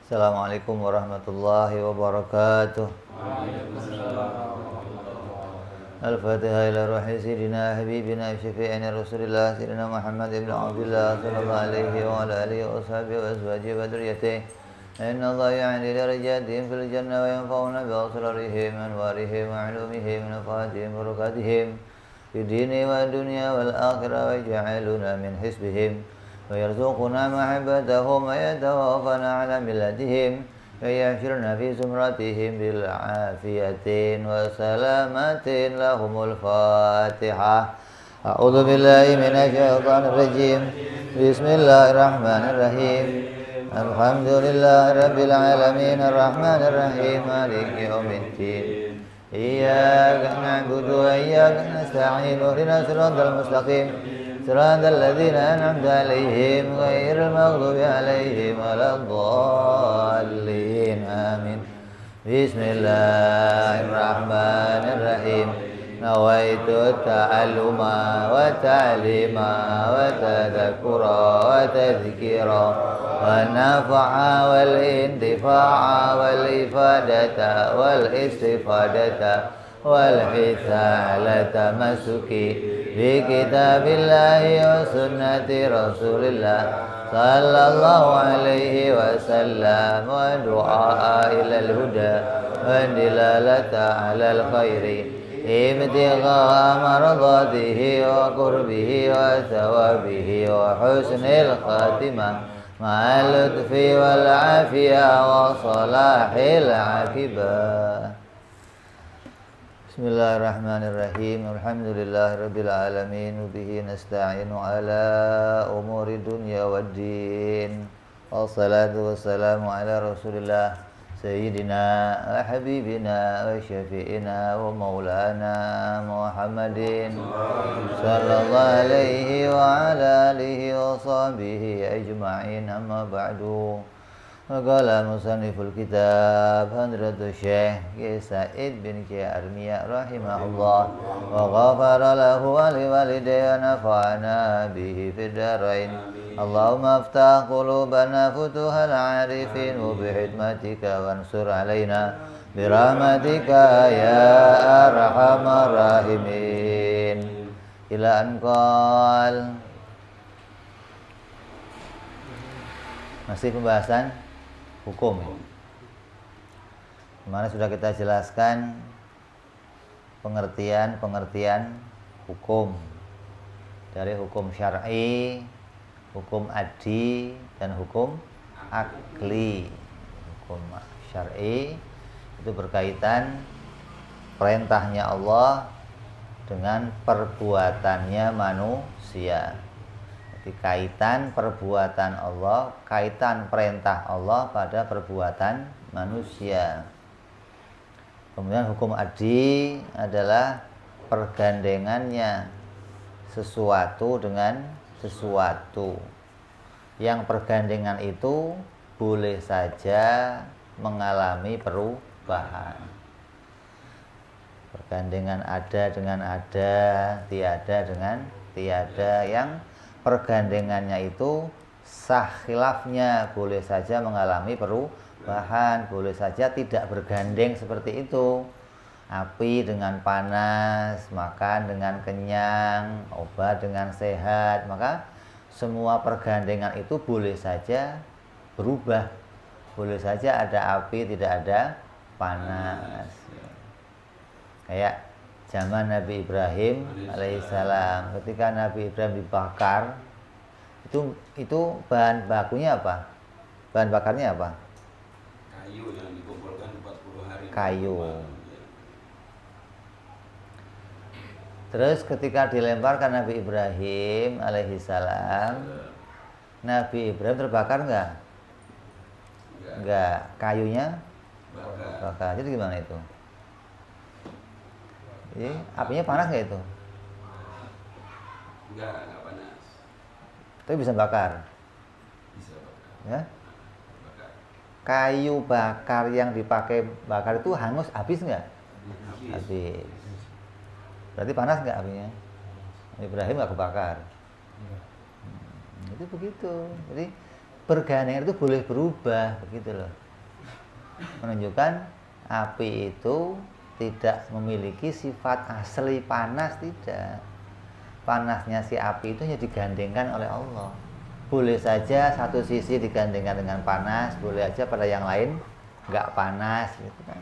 Assalamualaikum warahmatullahi wabarakatuh. Al-Fatihah ila ruhi Sayyidina Habibina Syafi'ina Rasulillah Sayyidina Muhammad ibn Abdullah sallallahu alaihi wa ala alihi wa sahbihi wa azwajihi wa dhurriyyatihi. Inna Allah ya'ni darajatihim fil jannah wa yanfa'una bi asrarihim anwarihim wa 'ulumihim nafatihim wa barakatihim fi dini wa dunya wal akhirah wa yaj'aluna min hisbihim wa yarzuquna mahabbatahum wa yatawaffana 'ala millatihim ويحشرنا في زمرتهم بالعافية وسلامة لهم الفاتحة. أعوذ بالله من الشيطان الرجيم. بسم الله الرحمن الرحيم. الحمد لله رب العالمين الرحمن الرحيم مالك يوم الدين. إياك نعبد وإياك نستعين اهدنا الصراط المستقيم صراط الذين أنعمت عليهم غير المغضوب عليهم ولا الضالين آمين. بسم الله الرحمن الرحيم. نويت التعلم والتعليم والتذكر والتذكير والنفع والانتفاع والإفادة والاستفادة والحث على التمسك بكتاب الله وسنة رسول الله صلى الله عليه وسلم ودعاء إلى الهدى والدلالة على الخير ابتغاء مرضاته وقربه وثوابه وحسن الخاتمة مع اللطف والعافية وصلاح العاقبة. Bismillahirrahmanirrahim. Alhamdulillahirabbil alamin wa bihi nasta'inu ala umuri dunya waddin. Wassalatu wassalamu ala Rasulillah sayyidina wa habibina wa syafi'ina wa maulana Muhammadin sallallahu alaihi wa ala alihi wa sahbihi ajma'in. Amma ba'du. Qala musanniful kitab Hadratus Syekh Sa'id bin Armiyah rahimahullah wa ghafara lahu wa liwalidayhi wa nafa'ana bihi fid dharain. Allahumma aftah qulubana futuhal arifin wa bihikmatika wansur alaina birahmatika ya arhamar rahimin. Ila anqal. Masih pembahasan hukum. Kemarin sudah kita jelaskan pengertian hukum dari hukum syar'i, hukum adi, dan hukum akli. Hukum syar'i itu berkaitan perintahnya Allah dengan perbuatannya manusia. Kaitan perbuatan Allah, kaitan perintah Allah pada perbuatan manusia. Kemudian hukum adi adalah pergandengannya sesuatu dengan sesuatu. Yang pergandengan itu boleh saja mengalami perubahan. Pergandengan ada dengan ada, tiada dengan tiada. Yang pergandengannya itu sah khilafnya, boleh saja mengalami perubahan, boleh saja tidak bergandeng seperti itu. Api dengan panas, makan dengan kenyang, obat dengan sehat, maka semua pergandengan itu boleh saja berubah. Boleh saja ada api, tidak ada panas. Kayak zaman Nabi Ibrahim alaihissalam, ketika Nabi Ibrahim dibakar, itu bahan bakunya apa? Bahan bakarnya apa? Kayu yang dikumpulkan 40 hari. Kayu. Terus ketika dilemparkan Nabi Ibrahim alaihissalam, Nabi Ibrahim terbakar enggak? Enggak. Kayunya bakar. Jadi gimana itu? Jadi, apinya panas nggak itu? Enggak panas. Tapi bisa bakar. Bisa bakar. Ya? Bakar. Kayu bakar yang dipakai bakar itu hangus habis nggak? Habis. Berarti panas nggak apinya? Ibrahim nggak kebakar. Itu begitu. Jadi bergandengan itu boleh berubah, begitu loh. Menunjukkan api itu tidak memiliki sifat asli panas, tidak. Panasnya si api itu hanya digandengkan oleh Allah. Boleh saja satu sisi digandengkan dengan panas, boleh aja pada yang lain nggak panas, gitu kan.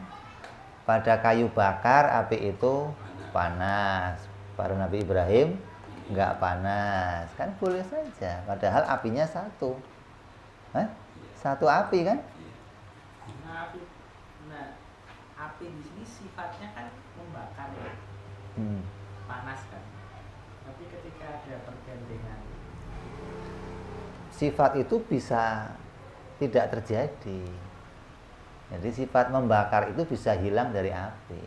Pada kayu bakar api itu panas, pada Nabi Ibrahim nggak panas, kan boleh saja. Padahal apinya satu, satu api kan? Nah, api di sini sifatnya kan membakar, panas kan. Tapi ketika ada pergandengan, sifat itu bisa tidak terjadi. Jadi sifat membakar itu bisa hilang dari api.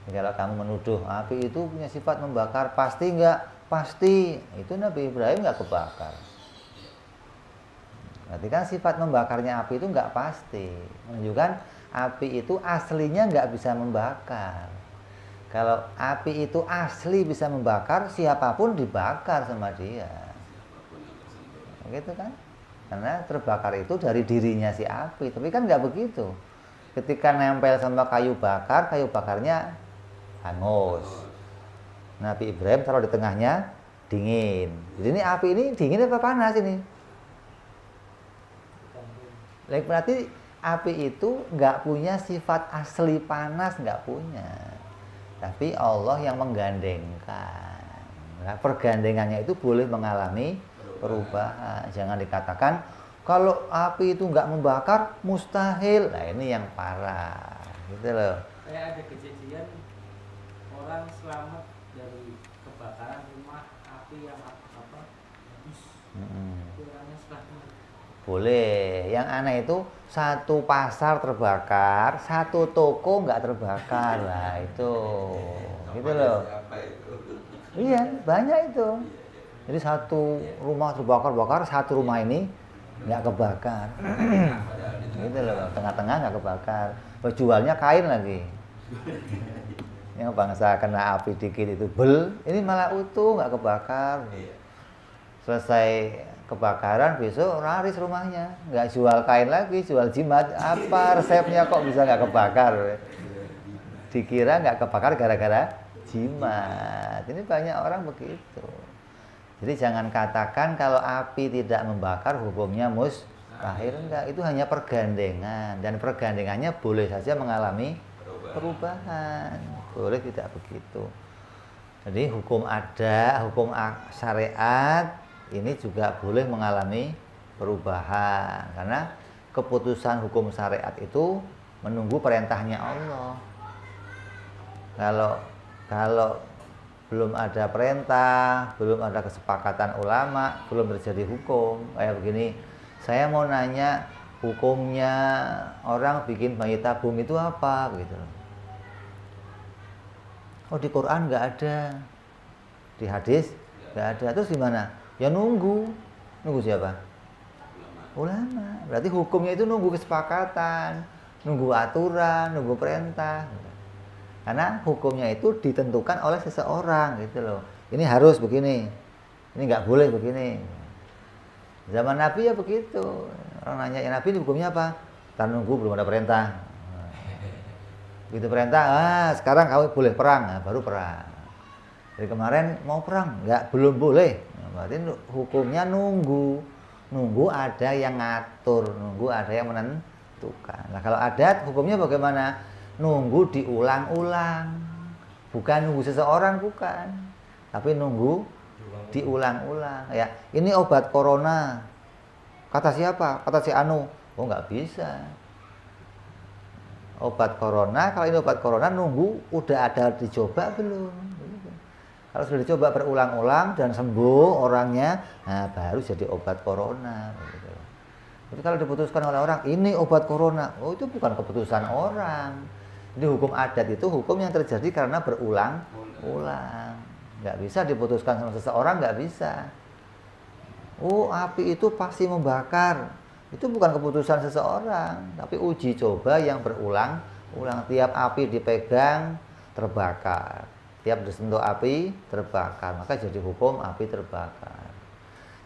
Jadi kalau kamu menuduh api itu punya sifat membakar, pasti enggak? Pasti. Itu Nabi Ibrahim enggak kebakar. Berarti kan sifat membakarnya api itu enggak pasti. Menunjukkan api itu aslinya enggak bisa membakar. Kalau api itu asli bisa membakar, siapapun dibakar sama dia. Gitu kan? Karena terbakar itu dari dirinya si api. Tapi kan nggak begitu. Ketika nempel sama kayu bakarnya hangus. Nabi Ibrahim taruh di tengahnya dingin. Jadi ini api ini dingin apa panas ini? Berarti api itu nggak punya sifat asli panas, nggak punya. Tapi Allah yang menggandengkan. Nah, pergandengannya itu boleh mengalami perubahan. Jangan dikatakan kalau api itu nggak membakar mustahil. Nah ini yang parah, gitu loh. kayak ada kejadian orang selamat dari kebakaran rumah api yang habis. Orangnya selamat. Boleh. Yang aneh itu satu pasar terbakar, satu toko nggak terbakar. Lah itu, gitu loh. Iya, banyak itu. Jadi satu rumah terbakar, satu rumah ini nggak kebakar. Gitu loh, tengah-tengah nggak kebakar. Jualnya kain lagi. Yang bangsa kena api dikit itu ini malah utuh nggak kebakar. Selesai kebakaran besok laris rumahnya, nggak jual kain lagi, jual jimat. Apa resepnya kok bisa nggak kebakar? Dikira nggak kebakar gara-gara jimat. Ini banyak orang begitu. Jadi jangan katakan kalau api tidak membakar hukumnya mustahil. Enggak, itu hanya pergandengan. Dan pergandengannya boleh saja mengalami perubahan. Boleh tidak begitu. Jadi hukum ada, hukum syariat ini juga boleh mengalami perubahan. Karena keputusan hukum syariat itu menunggu perintahnya Allah. Kalau belum ada perintah, belum ada kesepakatan ulama, belum terjadi hukum. Kayak begini, saya mau nanya hukumnya orang bikin bayi tabung itu apa? Gitu. Oh di Quran nggak ada, di hadis nggak ada. Terus gimana? Ya nunggu siapa? Ulama. Berarti hukumnya itu nunggu kesepakatan, nunggu aturan, nunggu perintah. Karena hukumnya itu ditentukan oleh seseorang, gitu loh. Ini harus begini, ini nggak boleh begini. Zaman Nabi ya begitu. Orang nanya, ya Nabi ini hukumnya apa? Kita nunggu belum ada perintah. Begitu perintah, sekarang kamu boleh perang, nah, baru perang. Dari kemarin mau perang, belum boleh. Nah, berarti hukumnya nunggu ada yang ngatur, nunggu ada yang menentukan. Nah kalau adat hukumnya bagaimana? Nunggu diulang-ulang, bukan nunggu seseorang, bukan, tapi nunggu diulang-ulang. Ya, ini obat corona, kata siapa? Kata si Anu. Oh nggak bisa. Obat corona, kalau ini obat corona nunggu udah ada dicoba belum? Kalau sudah dicoba berulang-ulang dan sembuh orangnya, nah baru jadi obat corona. Jadi kalau diputuskan oleh orang, ini obat corona, oh itu bukan keputusan orang. Jadi hukum adat itu hukum yang terjadi karena berulang-ulang. Nggak bisa diputuskan sama seseorang, nggak bisa. Oh api itu pasti membakar. Itu bukan keputusan seseorang, tapi uji coba yang berulang-ulang. Tiap api dipegang, terbakar. Tiap disentuh api, terbakar. Maka jadi hukum api terbakar.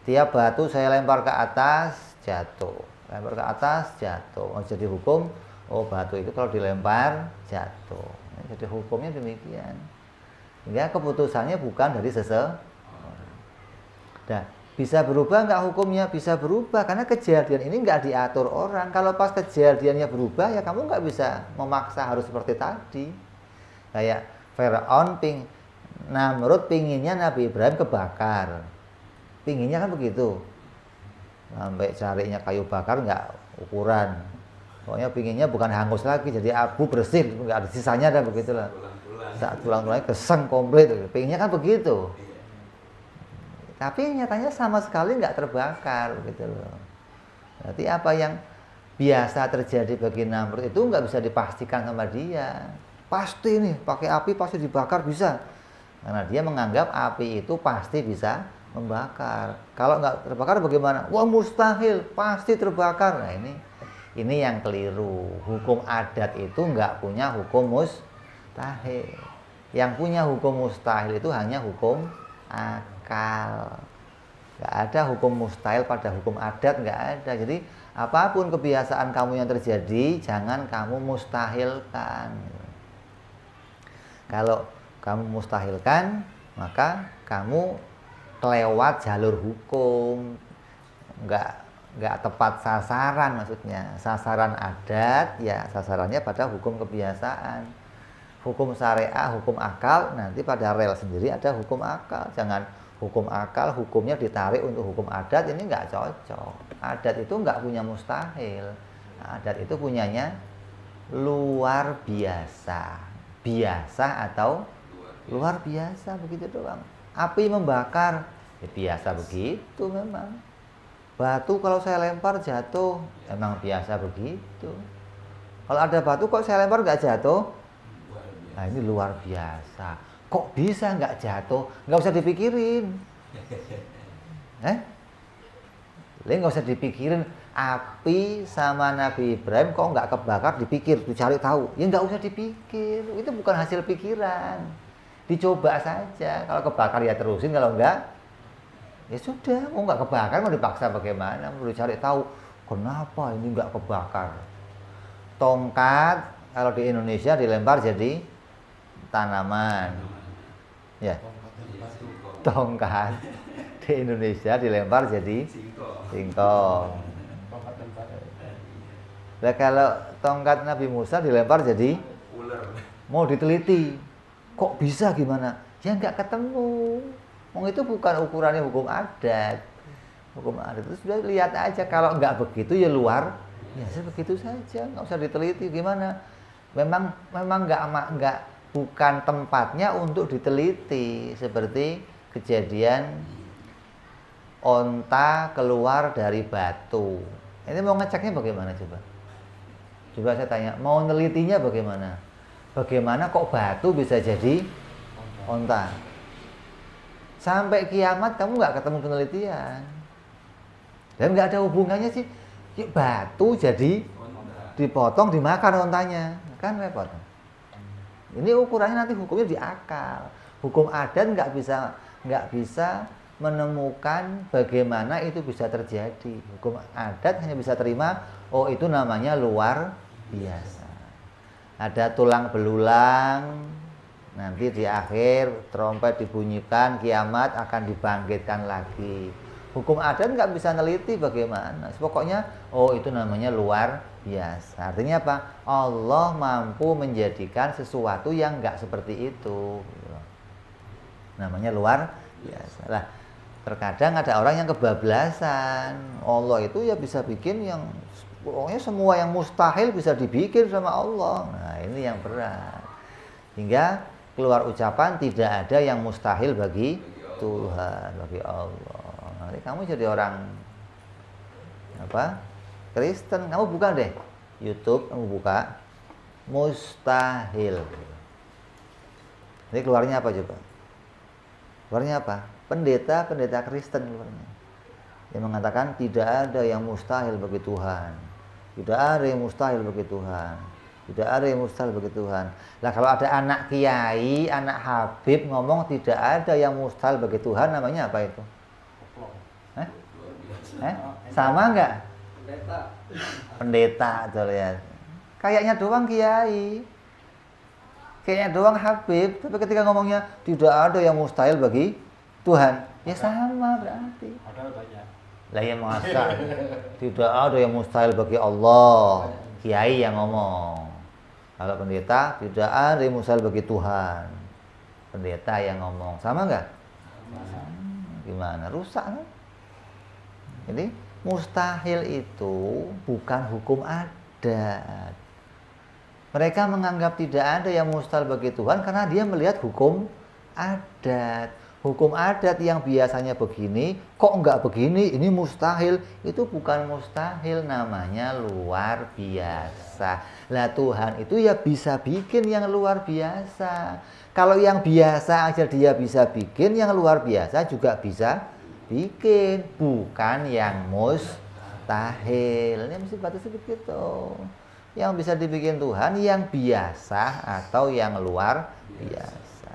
Tiap batu saya lempar ke atas jatuh, lempar ke atas jatuh. Oh, jadi hukum, oh batu itu kalau dilempar jatuh. Jadi hukumnya demikian. Hingga keputusannya bukan dari seseorang. Nah, bisa berubah nggak hukumnya? Bisa berubah karena kejadian ini nggak diatur orang. Kalau pas kejadiannya berubah ya kamu nggak bisa memaksa harus seperti tadi. Kayak Firaun Namrud pinginnya Nabi Ibrahim kebakar. Pinginnya kan begitu. Sampai carinya kayu bakar nggak ukuran. Pokoknya pinginnya bukan hangus lagi jadi abu bersih, nggak ada sisanya dah begitulah. Saat tulang-tulangnya keseng komplit. Pinginnya kan begitu. Tapi nyatanya sama sekali nggak terbakar gitu loh. Berarti apa yang biasa terjadi bagi Namrud itu nggak bisa dipastikan sama dia. Pasti nih pakai api pasti dibakar bisa. Karena dia menganggap api itu pasti bisa membakar. Kalau nggak terbakar bagaimana? Wah mustahil, pasti terbakar. Nah ini yang keliru. Hukum adat itu nggak punya hukum mustahil. Yang punya hukum mustahil itu hanya hukum akal. Nggak ada hukum mustahil pada hukum adat, nggak ada. Jadi apapun kebiasaan kamu yang terjadi, jangan kamu mustahilkan. Kalau kamu mustahilkan, maka kamu kelewat jalur hukum, nggak tepat sasaran maksudnya. Sasaran adat, ya sasarannya pada hukum kebiasaan. Hukum syariah, hukum akal, nanti pada rel sendiri ada hukum akal. Jangan hukum akal, hukumnya ditarik untuk hukum adat, ini nggak cocok. Adat itu nggak punya mustahil. Adat itu punyanya luar biasa. Biasa atau luar biasa begitu doang. Api membakar, ya biasa begitu memang. Batu kalau saya lempar jatuh, emang biasa begitu. Kalau ada batu kok saya lempar nggak jatuh, nah ini luar biasa. Kok bisa nggak jatuh? Nggak usah dipikirin. Nggak usah dipikirin. Api sama Nabi Ibrahim kok nggak kebakar, dipikir, dicari tahu. Ya nggak usah dipikir, itu bukan hasil pikiran. Dicoba saja, kalau kebakar ya terusin, kalau enggak, ya sudah. Mau nggak kebakar, mau dipaksa bagaimana? Mau dicari tahu, kenapa ini nggak kebakar? Tongkat, kalau di Indonesia dilempar jadi tanaman. Ya, tongkat di Indonesia dilempar jadi singkong. Nah kalau tongkat Nabi Musa dilempar jadi ular. Mau diteliti, kok bisa gimana? Ya nggak ketemu. Itu bukan ukurannya hukum adat. Hukum adat itu sudah lihat aja. Kalau nggak begitu ya luar, ya begitu saja. Nggak usah diteliti gimana. Memang nggak bukan tempatnya untuk diteliti. Seperti kejadian onta keluar dari batu. Ini mau ngeceknya bagaimana coba? Coba saya tanya, mau nelitinya bagaimana? Bagaimana kok batu bisa jadi onta? Sampai kiamat kamu nggak ketemu penelitian. Dan nggak ada hubungannya sih. Batu jadi dipotong, dimakan ontanya. Kan repot. Ini ukurannya nanti hukumnya di akal. Hukum adat nggak bisa menemukan bagaimana itu bisa terjadi. Hukum adat hanya bisa terima, oh itu namanya luar biasa. Ada tulang belulang, nanti di akhir trompet dibunyikan, kiamat akan dibangkitkan lagi. Hukum adat nggak bisa neliti bagaimana. Pokoknya, oh itu namanya luar biasa. Artinya apa? Allah mampu menjadikan sesuatu yang nggak seperti itu. Namanya luar biasa. Lah, terkadang ada orang yang kebablasan. Allah itu ya bisa bikin yang pokoknya semua yang mustahil bisa dibikin sama Allah. Nah ini yang berat. Hingga keluar ucapan tidak ada yang mustahil bagi Tuhan, bagi Allah. Nanti kamu jadi orang apa? Kristen. Kamu buka deh YouTube, kamu buka mustahil. Ini keluarnya apa coba? Keluarnya apa? Pendeta Kristen keluarnya. Yang mengatakan tidak ada yang mustahil bagi Tuhan. Tidak ada yang mustahil bagi Tuhan. Tidak ada yang mustahil bagi Tuhan. Lah kalau ada anak kiai, anak habib ngomong tidak ada yang mustahil bagi Tuhan, namanya apa itu? Sama nggak? Pendeta tuh lihat. Kayaknya doang kiai. Kayaknya doang Habib, tapi ketika ngomongnya tidak ada yang mustahil bagi Tuhan, ya sama berarti. Padahal banyak. Lah ya masa tidak ada yang mustahil bagi Allah. Kiai yang ngomong. Kalau pendeta tidak ada yang mustahil bagi Tuhan. Pendeta yang ngomong. Sama nggak? Gimana? Rusak kan? Jadi mustahil itu bukan hukum adat. Mereka menganggap tidak ada yang mustahil bagi Tuhan karena dia melihat hukum adat. Hukum adat yang biasanya begini, kok enggak begini, ini mustahil. Itu bukan mustahil, namanya luar biasa. Lah Tuhan itu ya bisa bikin yang luar biasa. Kalau yang biasa aja dia bisa bikin, yang luar biasa juga bisa bikin. Bukan yang mustahil. Ini mesti batasnya begitu. Yang bisa dibikin Tuhan yang biasa atau yang luar biasa.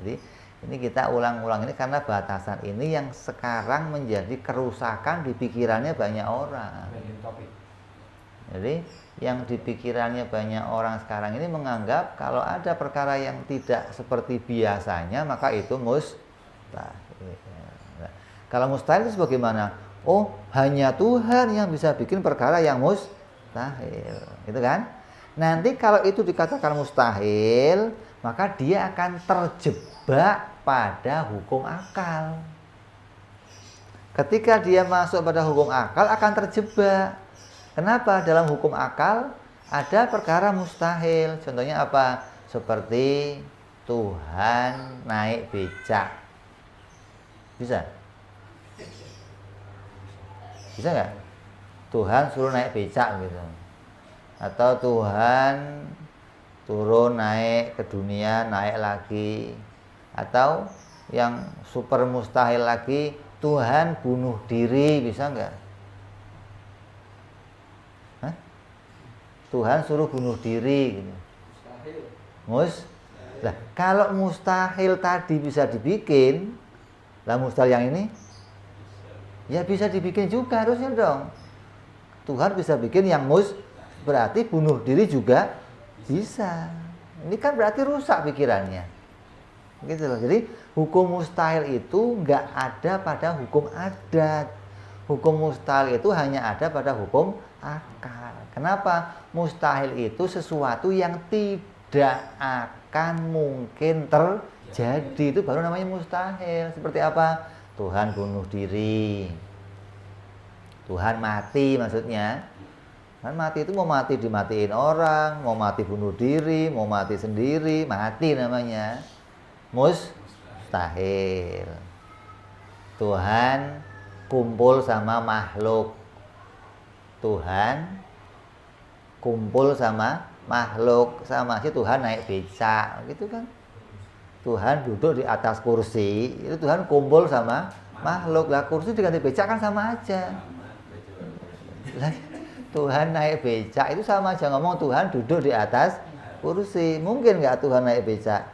Jadi ini kita ulang-ulang ini karena batasan ini yang sekarang menjadi kerusakan di pikirannya banyak orang. Jadi yang di pikirannya banyak orang sekarang ini menganggap kalau ada perkara yang tidak seperti biasanya maka itu mustahil. Nah, kalau mustahil itu bagaimana? Oh, hanya Tuhan yang bisa bikin perkara yang mustahil, gitu kan? Nanti kalau itu dikatakan mustahil, maka dia akan terjebak pada hukum akal. Ketika dia masuk pada hukum akal akan terjebak. Kenapa? Dalam hukum akal ada perkara mustahil. Contohnya apa? Seperti Tuhan naik becak. Bisa? Bisa nggak? Tuhan suruh naik becak gitu. Atau Tuhan turun naik ke dunia, naik lagi. Atau yang super mustahil lagi, Tuhan bunuh diri, bisa nggak? Hah? Tuhan suruh bunuh diri gitu. Lah, kalau mustahil tadi bisa dibikin, lah mustahil yang ini ya bisa dibikin juga harusnya dong. Tuhan bisa bikin yang berarti bunuh diri juga bisa. Ini kan berarti rusak pikirannya. Gitu loh. Jadi hukum mustahil itu nggak ada pada hukum adat. Hukum mustahil itu hanya ada pada hukum akal. Kenapa? Mustahil itu sesuatu yang tidak akan mungkin terjadi. Itu baru namanya mustahil. Seperti apa? Tuhan bunuh diri. Tuhan mati maksudnya. Kan mati itu mau mati dimatiin orang, mau mati bunuh diri, mau mati sendiri, mati namanya. Mustahil. Tuhan kumpul sama makhluk. Tuhan kumpul sama makhluk, sama si Tuhan naik becak, gitu kan. Tuhan duduk di atas kursi, itu Tuhan kumpul sama makhluk. Lah kursi diganti becak kan sama aja. Tuhan naik becak itu sama aja ngomong Tuhan duduk di atas kursi. Mungkin nggak Tuhan naik becak?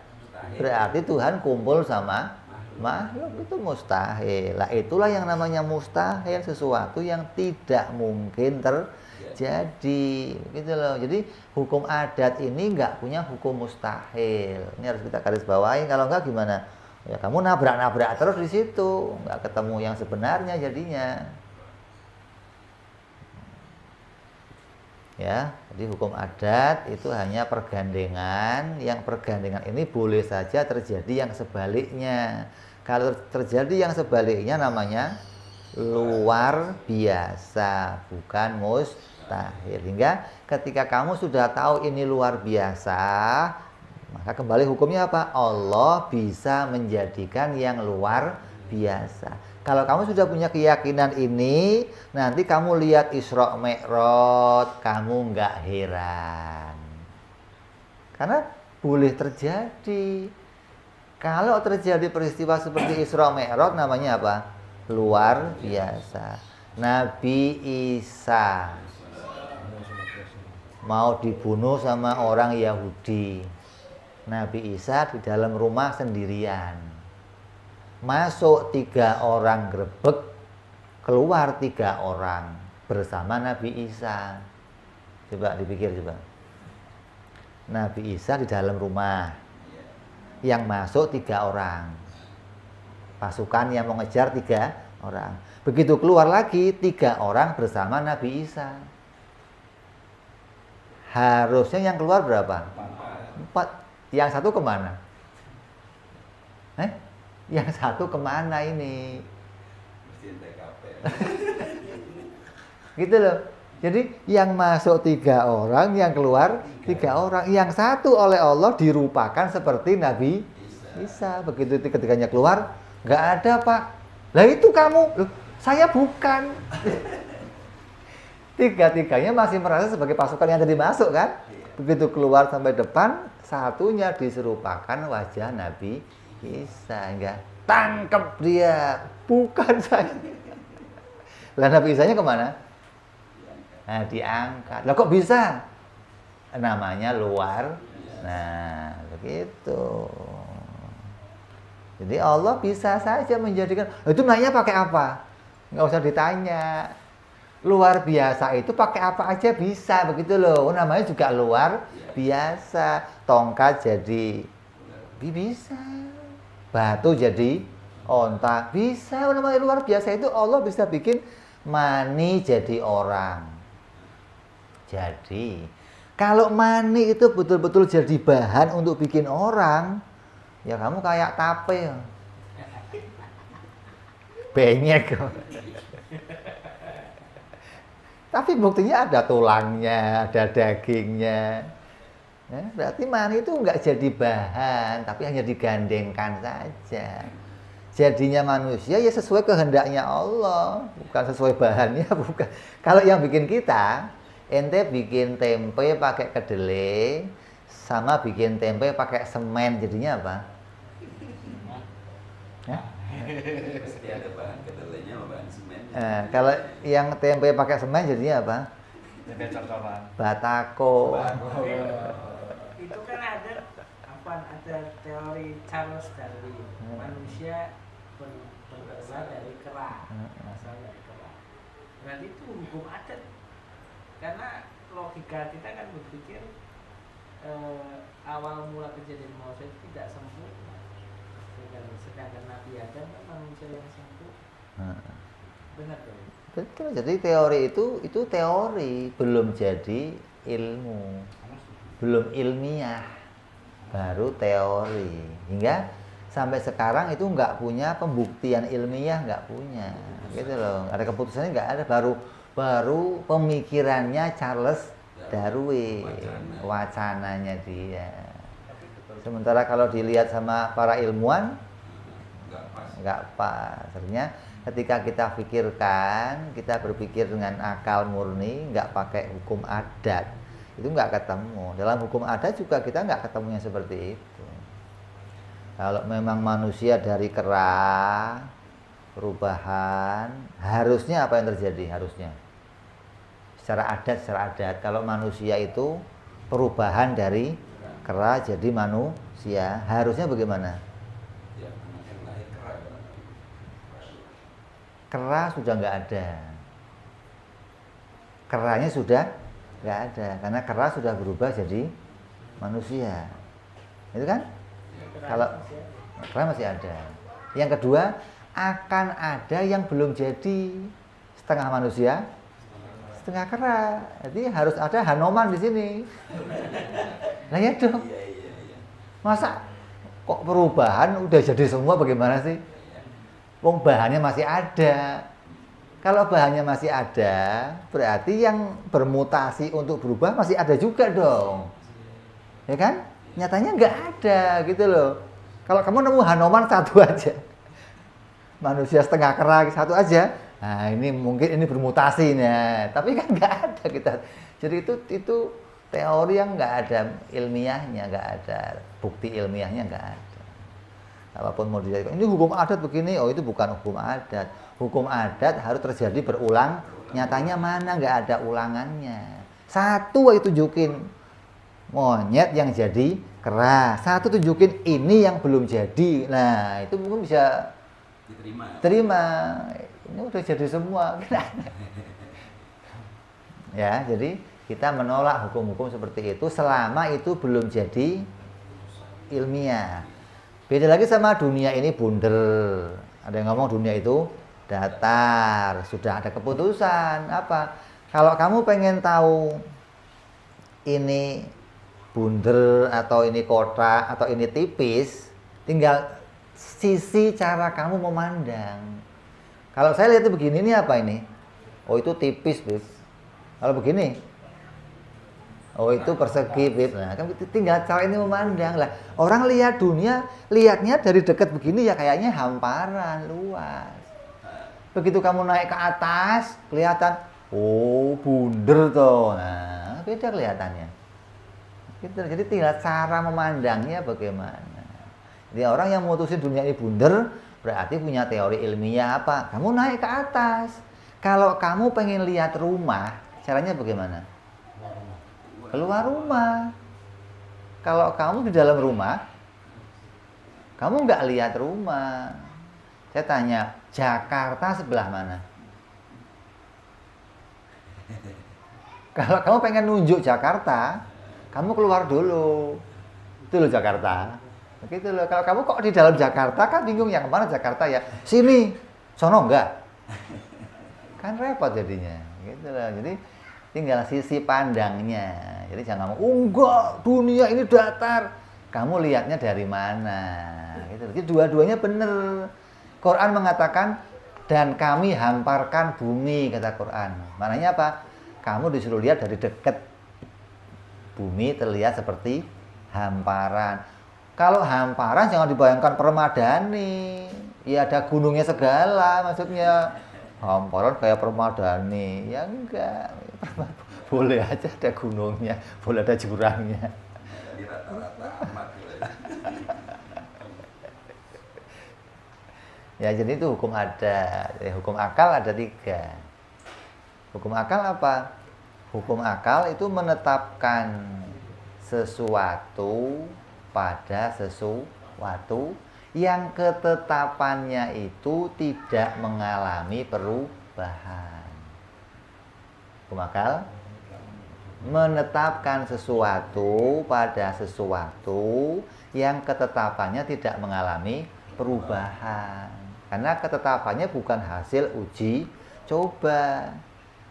Berarti Tuhan kumpul sama makhluk, itu mustahil. Lah itulah yang namanya mustahil, sesuatu yang tidak mungkin terjadi, gitu loh. Jadi hukum adat ini nggak punya hukum mustahil. Ini harus kita garis bawahi. Kalau nggak gimana? Ya kamu nabrak-nabrak terus di situ, nggak ketemu yang sebenarnya jadinya. Ya, jadi hukum adat itu hanya pergandengan. Yang pergandengan ini boleh saja terjadi yang sebaliknya. Kalau terjadi yang sebaliknya namanya luar biasa, bukan mustahil. Hingga ketika kamu sudah tahu ini luar biasa, maka kembali hukumnya apa? Allah bisa menjadikan yang luar biasa. Kalau kamu sudah punya keyakinan ini, nanti kamu lihat Isra Mi'raj, kamu nggak heran. Karena boleh terjadi. Kalau terjadi peristiwa seperti Isra Mi'raj, namanya apa? Luar biasa. Nabi Isa mau dibunuh sama orang Yahudi. Nabi Isa di dalam rumah sendirian. Masuk 3 orang grebek, keluar 3 orang bersama Nabi Isa. Coba dipikir coba. Nabi Isa di dalam rumah, yang masuk 3 orang, pasukan yang mau ngejar 3 orang. Begitu keluar lagi 3 orang bersama Nabi Isa. Harusnya yang keluar berapa? 4. Yang satu kemana? Yang satu kemana ini? Mesti TKP. Gitu loh. Jadi yang masuk 3 orang, yang keluar 3 orang. Yang satu oleh Allah dirupakan seperti Nabi Isa. Begitu ketiganya keluar, nggak ada Pak. Lah itu kamu. Loh, saya bukan. Tiga-tiganya masih merasa sebagai pasukan yang tadi masuk kan. Begitu keluar sampai depan, satunya diserupakan wajah Nabi Isa. Enggak, tangkap dia, bukan saya. Lah Nabi Isanya kemana? Nah, diangkat. Lah kok bisa? Namanya luar. Nah, begitu. Jadi Allah bisa saja menjadikan. Itu nanya pakai apa? Nggak usah ditanya. Luar biasa itu pakai apa aja bisa, begitu loh. Namanya juga luar biasa. Tongkat jadi bisa. Batu jadi onta bisa. Namanya luar biasa itu Allah bisa bikin mani jadi orang. Jadi kalau mani itu betul-betul jadi bahan untuk bikin orang, ya kamu kayak tape, benyek. Tapi buktinya ada tulangnya, ada dagingnya. Ya, berarti mani itu nggak jadi bahan, tapi hanya digandengkan saja. Jadinya manusia ya sesuai kehendaknya Allah, bukan sesuai bahannya, bukan. Kalau yang bikin kita, ente bikin tempe pakai kedelai, sama bikin tempe pakai semen, jadinya apa? Ya? Pasti ada bahan kedelainya sama bahan semen. Kalau yang tempe pakai semen jadinya apa? Tempe cor-coran. Batako. Itu kan ada teori Charles Darwin, manusia berasal dari kera, asal dari kera. Berarti itu hukum adat, karena logika kita kan berpikir awal mula kejadian manusia itu tidak sempurna. Sedangkan Nabi Adam kan manusia yang sempurna. Benar dong. Betul. Jadi teori itu teori, belum jadi ilmu, belum ilmiah, baru teori. Hingga sampai sekarang itu nggak punya pembuktian ilmiah, nggak punya, gitu loh. Ada keputusannya nggak ada, baru pemikirannya Charles Darwin, wacananya dia. Sementara kalau dilihat sama para ilmuwan nggak pas. Artinya ketika kita pikirkan, kita berpikir dengan akal murni, nggak pakai hukum adat, itu nggak ketemu. Dalam hukum adat juga kita nggak ketemunya seperti itu. Kalau memang manusia dari kera, perubahan, harusnya apa yang terjadi? Harusnya secara adat, kalau manusia itu perubahan dari kera jadi manusia, harusnya bagaimana? Kera sudah nggak ada, keranya sudah nggak ada, karena kera sudah berubah jadi manusia, itu kan? Kalau kera masih ada. Yang kedua, akan ada yang belum jadi, setengah manusia, setengah kera. Jadi harus ada Hanoman di sini. Nah ya dong. Masa kok perubahan udah jadi semua, bagaimana sih? Wong bahannya masih ada. Kalau bahannya masih ada, berarti yang bermutasi untuk berubah masih ada juga dong. Ya kan? Nyatanya nggak ada gitu loh. Kalau kamu nemu Hanoman satu aja, manusia setengah kera satu aja, nah ini mungkin ini bermutasi nih. Tapi kan nggak ada kita. Jadi itu teori yang nggak ada ilmiahnya, nggak ada bukti ilmiahnya, nggak ada. Apapun mau dijadikan, ini hukum adat begini, oh itu bukan hukum adat. Hukum adat harus terjadi berulang. Nyatanya mana nggak ada ulangannya. Satu itu tunjukin monyet yang jadi kera, satu tunjukin ini yang belum jadi. Nah itu mungkin bisa diterima. Terima. Ini udah jadi semua. Ya, jadi kita menolak hukum-hukum seperti itu selama itu belum jadi ilmiah. Beda lagi sama dunia ini bundar. Ada yang ngomong dunia itu datar, sudah ada keputusan. Apa? Kalau kamu pengen tahu ini bundar atau ini kotak atau ini tipis, tinggal sisi cara kamu memandang. Kalau saya lihat begini, ini apa ini? Oh, itu tipis, Bib. Kalau begini, oh itu persegi, Bib. Nah, kan tinggal cara ini memandang lah. Orang lihat dunia, lihatnya dari dekat begini ya kayaknya hamparan luas. Begitu kamu naik ke atas, kelihatan, oh bundar toh. Nah, beda kelihatannya. Gitu. Jadi tinggal cara memandangnya bagaimana. Jadi orang yang memutusin dunia ini bundar berarti punya teori ilmiah apa? Kamu naik ke atas. Kalau kamu pengen lihat rumah, caranya bagaimana? Keluar rumah. Kalau kamu di dalam rumah, kamu nggak lihat rumah. Saya tanya, Jakarta sebelah mana? Kalau kamu pengen nunjuk Jakarta, kamu keluar dulu. Itu loh Jakarta. Begitu loh. Kalau kamu kok di dalam Jakarta kan bingung yang mana Jakarta ya? Sini, sono enggak? Kan repot jadinya. Gitu loh. Jadi tinggal sisi pandangnya. Jadi jangan ngomong, enggak, dunia ini datar. Kamu lihatnya dari mana? Gitu. Jadi dua-duanya benar. Quran mengatakan, dan kami hamparkan bumi, kata Quran. Maknanya apa? Kamu disuruh lihat dari dekat. Bumi terlihat seperti hamparan. Kalau hamparan jangan dibayangkan permadani. Ya ada gunungnya segala, maksudnya hamparan kayak permadani. Ya enggak. Boleh aja ada gunungnya, boleh ada jurangnya. Jadi rata-rata amat. Ya jadi itu hukum ada. Hukum akal ada 3. Hukum akal apa? Hukum akal itu menetapkan sesuatu pada sesuatu yang ketetapannya itu tidak mengalami perubahan. Hukum akal menetapkan sesuatu pada sesuatu yang ketetapannya tidak mengalami perubahan. Karena ketetapannya bukan hasil uji coba.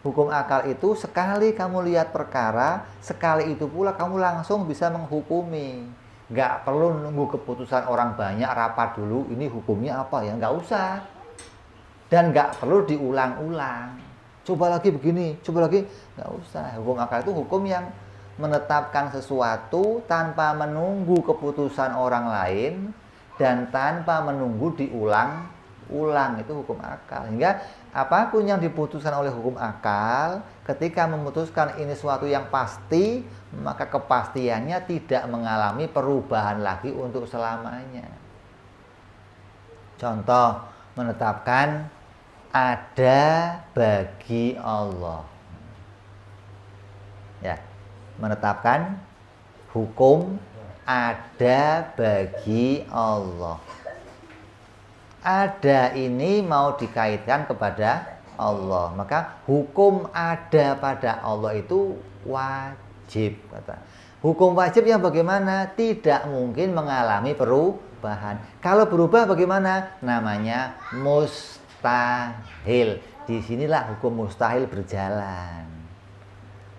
Hukum akal itu sekali kamu lihat perkara, sekali itu pula kamu langsung bisa menghukumi. Nggak perlu nunggu keputusan orang banyak, rapat dulu, ini hukumnya apa ya, nggak usah. Dan nggak perlu diulang-ulang. Coba lagi begini, coba lagi, nggak usah. Hukum akal itu hukum yang menetapkan sesuatu tanpa menunggu keputusan orang lain dan tanpa menunggu diulang-ulang. Itu hukum akal. Hingga apapun yang diputuskan oleh hukum akal, ketika memutuskan ini suatu yang pasti, maka kepastiannya tidak mengalami perubahan lagi untuk selamanya. Contoh, menetapkan ada bagi Allah. Ya, menetapkan hukum ada bagi Allah. Ada ini mau dikaitkan kepada Allah, maka hukum ada pada Allah itu wajib, kata. Hukum wajib yang bagaimana? Tidak mungkin mengalami perubahan. Kalau berubah bagaimana? Namanya mustahil. Disinilah hukum mustahil berjalan.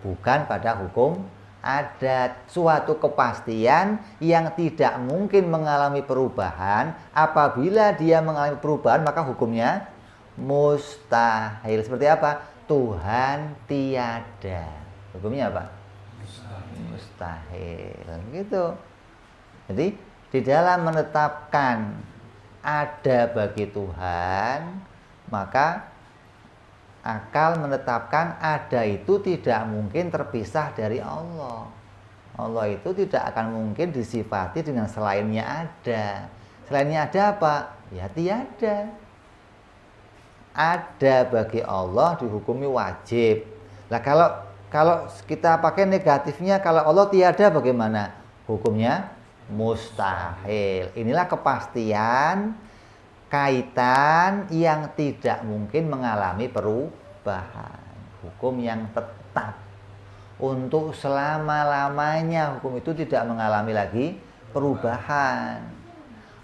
Bukan pada hukum ada. Suatu kepastian yang tidak mungkin mengalami perubahan. Apabila dia mengalami perubahan, maka hukumnya mustahil. Seperti apa? Tuhan tiada. Hukumnya apa? Mustahil. Gitu. Jadi di dalam menetapkan ada bagi Tuhan, maka akal menetapkan ada itu tidak mungkin terpisah dari Allah. Allah itu tidak akan mungkin disifati dengan selainnya ada. Selainnya ada apa? Ya tiada. Ada bagi Allah dihukumi wajib. Nah kalau kita pakai negatifnya, kalau Allah tiada bagaimana? Hukumnya mustahil. Inilah kepastian kaitan yang tidak mungkin mengalami perubahan, hukum yang tetap untuk selama-lamanya, hukum itu tidak mengalami lagi perubahan.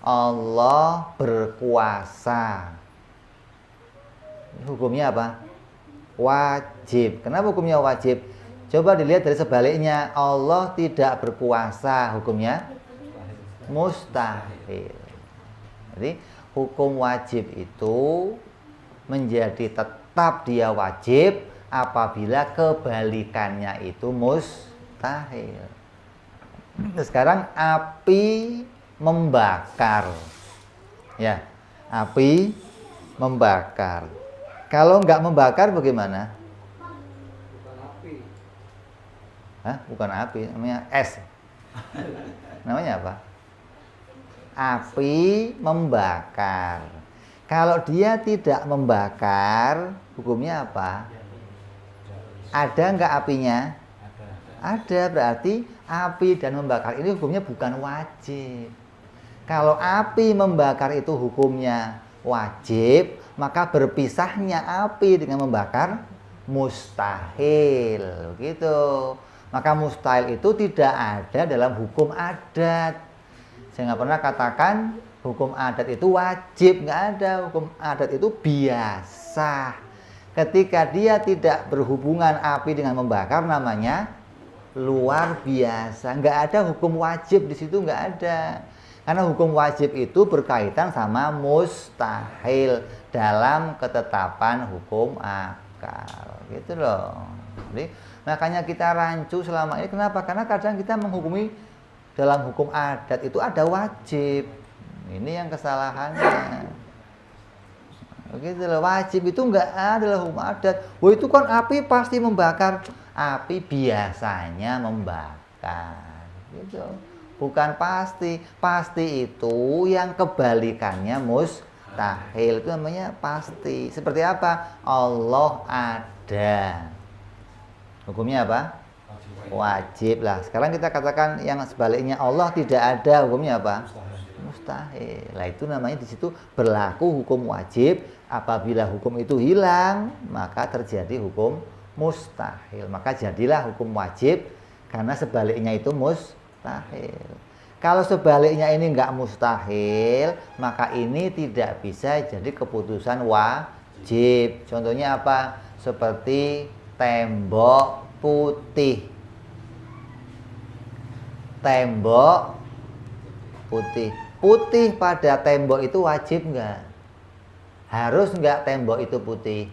Allah berkuasa, hukumnya apa? Wajib. Kenapa hukumnya wajib? Coba dilihat dari sebaliknya, Allah tidak berkuasa, hukumnya mustahil. Jadi hukum wajib itu menjadi tetap dia wajib apabila kebalikannya itu mustahil. Nah, sekarang api membakar, ya, api membakar. Kalau nggak membakar bagaimana? Bukan api. Hah? Bukan api, namanya es. Namanya apa? Api membakar. Kalau dia tidak membakar, hukumnya apa? Ada nggak apinya? Ada, berarti api dan membakar ini hukumnya bukan wajib. Kalau api membakar itu hukumnya wajib, maka berpisahnya api dengan membakar mustahil, gitu. Maka mustahil itu tidak ada dalam hukum adat. Saya nggak pernah katakan hukum adat itu wajib, nggak ada. Hukum adat itu biasa. Ketika dia tidak berhubungan api dengan membakar, namanya luar biasa. Nggak ada hukum wajib di situ, nggak ada. Karena hukum wajib itu berkaitan sama mustahil dalam ketetapan hukum akal, gitu loh. Jadi makanya kita rancu selama ini. Kenapa? Karena kadang kita menghukumi dalam hukum adat itu ada wajib. Ini yang kesalahannya. Begitu loh, wajib itu enggak ada dalam hukum adat. Wah, itu kan api pasti membakar. Api biasanya membakar. Gitu. Bukan pasti. Pasti itu yang kebalikannya mustahil. Itu namanya pasti. Seperti apa? Allah ada. Hukumnya apa? Wajib lah. Sekarang kita katakan yang sebaliknya, Allah tidak ada, hukumnya apa? Mustahil. Lah itu namanya di situ berlaku hukum wajib. Apabila hukum itu hilang, maka terjadi hukum mustahil. Maka jadilah hukum wajib karena sebaliknya itu mustahil. Kalau sebaliknya ini enggak mustahil, maka ini tidak bisa jadi keputusan wajib. Contohnya apa? Seperti tembok putih. Tembok putih. Putih pada tembok itu wajib enggak? Harus enggak tembok itu putih?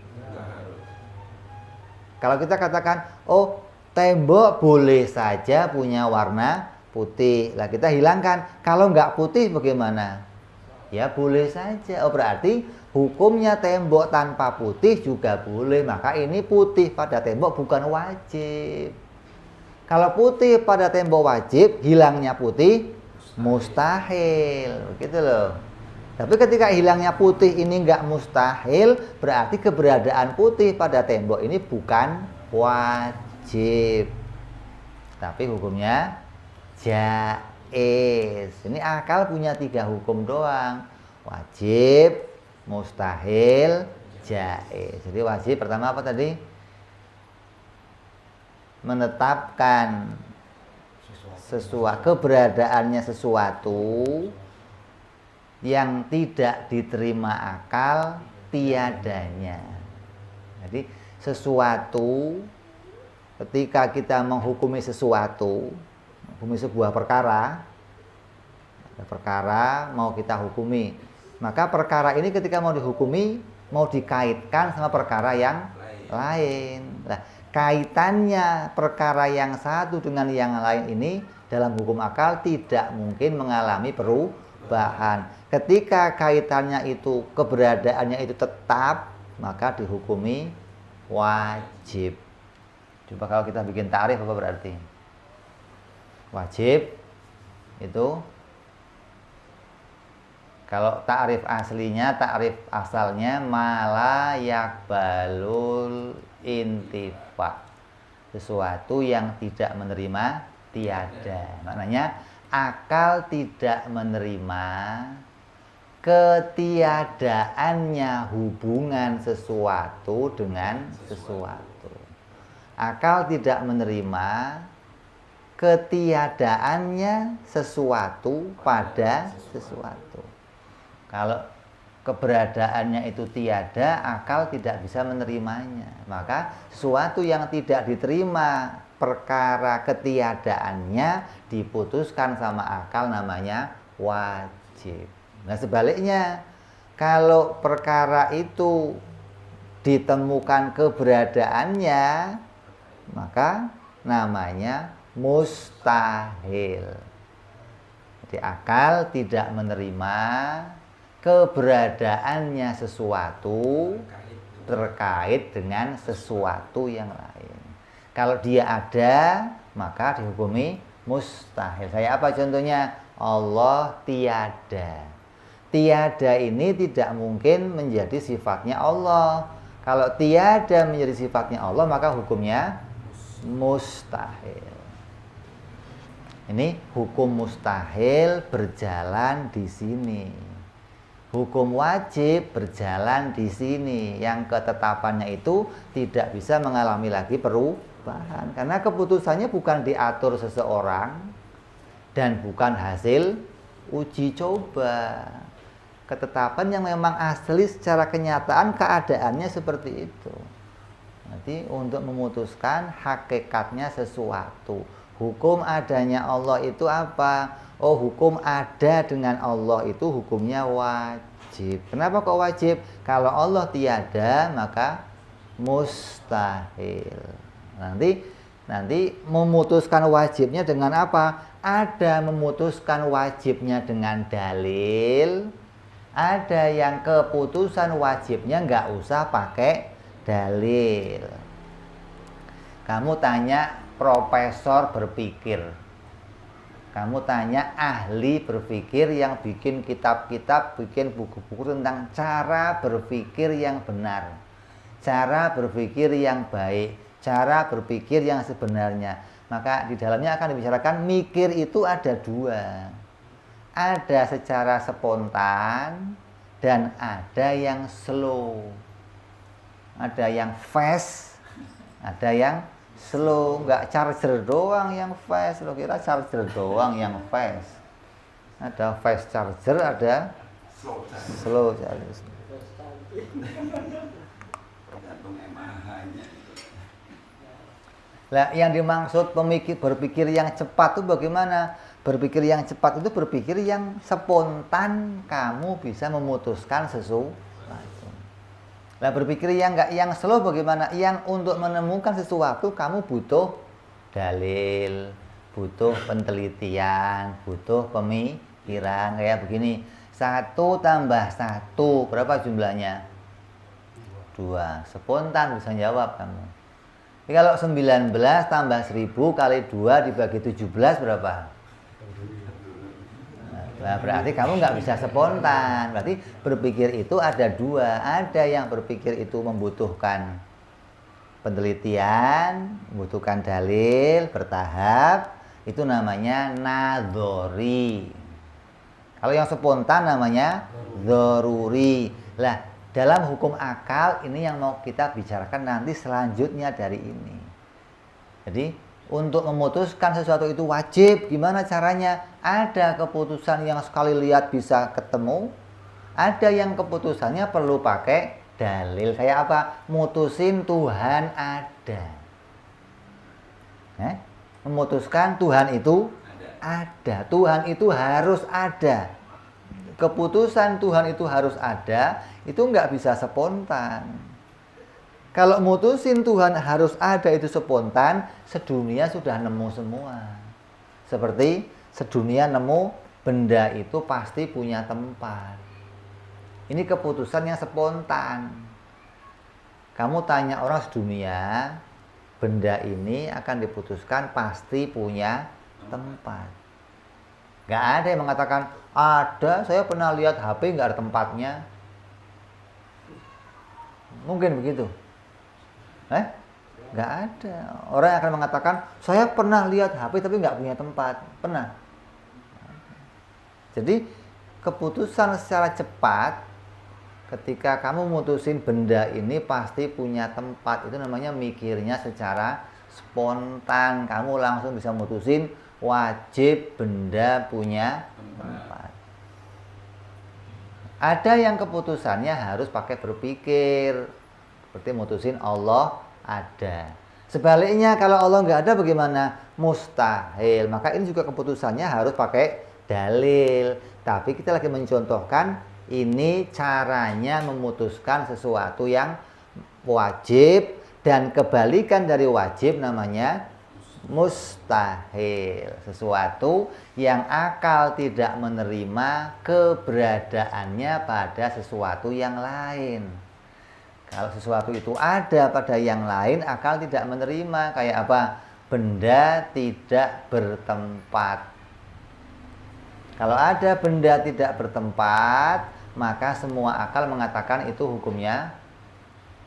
Kalau kita katakan, oh tembok boleh saja punya warna putih. Lah kita hilangkan. Kalau enggak putih bagaimana? Ya boleh saja. Oh berarti hukumnya tembok tanpa putih juga boleh. Maka ini putih pada tembok bukan wajib. Kalau putih pada tembok wajib, hilangnya putih mustahil. Begitu loh. Tapi ketika hilangnya putih ini enggak mustahil, berarti keberadaan putih pada tembok ini bukan wajib. Tapi hukumnya jaiz. Ini akal punya 3 hukum doang. Wajib, mustahil, jaiz. Jadi wajib pertama apa tadi? Menetapkan keberadaannya sesuatu yang tidak diterima akal tiadanya. Jadi sesuatu, ketika kita menghukumi sesuatu, menghukumi sebuah perkara, ada perkara mau kita hukumi, maka perkara ini ketika mau dihukumi mau dikaitkan sama perkara yang lain. Nah, kaitannya perkara yang satu dengan yang lain ini dalam hukum akal tidak mungkin mengalami perubahan. Ketika kaitannya itu, keberadaannya itu tetap, maka dihukumi wajib. Coba kalau kita bikin ta'rif apa berarti? Wajib itu, kalau ta'rif aslinya, ta'rif asalnya mala yakbalul intifa, sesuatu yang tidak menerima tiada. Maknanya akal tidak menerima ketiadaannya hubungan sesuatu dengan sesuatu. Akal tidak menerima ketiadaannya sesuatu pada sesuatu. Kalau keberadaannya itu tiada, akal tidak bisa menerimanya. Maka sesuatu yang tidak diterima perkara ketiadaannya diputuskan sama akal, namanya wajib. Nah sebaliknya, kalau perkara itu ditemukan keberadaannya, maka namanya mustahil. Jadi akal tidak menerima keberadaannya sesuatu terkait dengan sesuatu yang lain. Kalau dia ada, maka dihukumi mustahil. Saya apa contohnya? Allah tiada. Tiada ini tidak mungkin menjadi sifatnya Allah. Kalau tiada menjadi sifatnya Allah, maka hukumnya mustahil. Ini hukum mustahil berjalan di sini. Hukum wajib berjalan di sini. Yang ketetapannya itu tidak bisa mengalami lagi perubahan. Karena keputusannya bukan diatur seseorang dan bukan hasil uji coba. Ketetapan yang memang asli secara kenyataan keadaannya seperti itu. Nanti untuk memutuskan hakikatnya sesuatu. Hukum adanya Allah itu apa? Oh, hukum ada dengan Allah itu hukumnya wajib. Kenapa kok wajib? Kalau Allah tiada, maka mustahil. Nanti memutuskan wajibnya dengan apa? Ada memutuskan wajibnya dengan dalil. Ada yang keputusan wajibnya nggak usah pakai dalil. Kamu tanya profesor berpikir, kamu tanya ahli berpikir yang bikin kitab-kitab, bikin buku-buku tentang cara berpikir yang benar, cara berpikir yang baik, cara berpikir yang sebenarnya. Maka di dalamnya akan dibicarakan mikir itu ada dua. Ada secara spontan dan ada yang slow. Ada yang fast, ada yang slow. Nggak charger doang yang fast. Lo kira charger doang yang fast? Ada fast charger, ada slow charger. Nah, yang dimaksud berpikir yang cepat itu bagaimana? Berpikir yang cepat itu berpikir yang spontan, kamu bisa memutuskan sesuatu. Nah, berpikir yang slow bagaimana? Yang untuk menemukan sesuatu kamu butuh dalil, butuh penelitian, butuh pemikiran. Kayak begini, 1 tambah 1 berapa jumlahnya? 2. Spontan bisa jawab kamu. Jadi kalau 19 tambah 1000 kali 2 dibagi 17 berapa? Nah, berarti kamu nggak bisa spontan. Berarti berpikir itu ada dua. Ada yang berpikir itu membutuhkan penelitian, membutuhkan dalil, bertahap. Itu namanya nadhori. Kalau yang spontan namanya dzaruri. Lah, dalam hukum akal ini yang mau kita bicarakan nanti selanjutnya dari ini. Jadi untuk memutuskan sesuatu itu wajib, gimana caranya? Ada keputusan yang sekali lihat bisa ketemu, ada yang keputusannya perlu pakai dalil. Kayak apa? Mutusin Tuhan ada. Memutuskan Tuhan itu ada. Tuhan itu harus ada. Keputusan Tuhan itu harus ada, itu nggak bisa spontan. Kalau mutusin Tuhan harus ada itu spontan, sedunia sudah nemu semua. Seperti sedunia nemu benda itu pasti punya tempat. Ini keputusan yang spontan. Kamu tanya orang sedunia, benda ini akan diputuskan pasti punya tempat. Gak ada yang mengatakan, ada, saya pernah lihat HP gak ada tempatnya. Mungkin begitu. Nggak ada. Orang yang akan mengatakan, saya pernah lihat HP tapi nggak punya tempat. Pernah. Jadi keputusan secara cepat ketika kamu mutusin benda ini pasti punya tempat. Itu namanya mikirnya secara spontan. Kamu langsung bisa mutusin wajib benda punya tempat. Ada yang keputusannya harus pakai berpikir. Seperti mutusin Allah ada. Sebaliknya kalau Allah nggak ada bagaimana? Mustahil. Maka ini juga keputusannya harus pakai dalil. Tapi kita lagi mencontohkan ini caranya memutuskan sesuatu yang wajib, dan kebalikan dari wajib namanya mustahil. Sesuatu yang akal tidak menerima keberadaannya pada sesuatu yang lain. Kalau sesuatu itu ada pada yang lain, akal tidak menerima. Kayak apa? Benda tidak bertempat. Kalau ada benda tidak bertempat, maka semua akal mengatakan itu hukumnya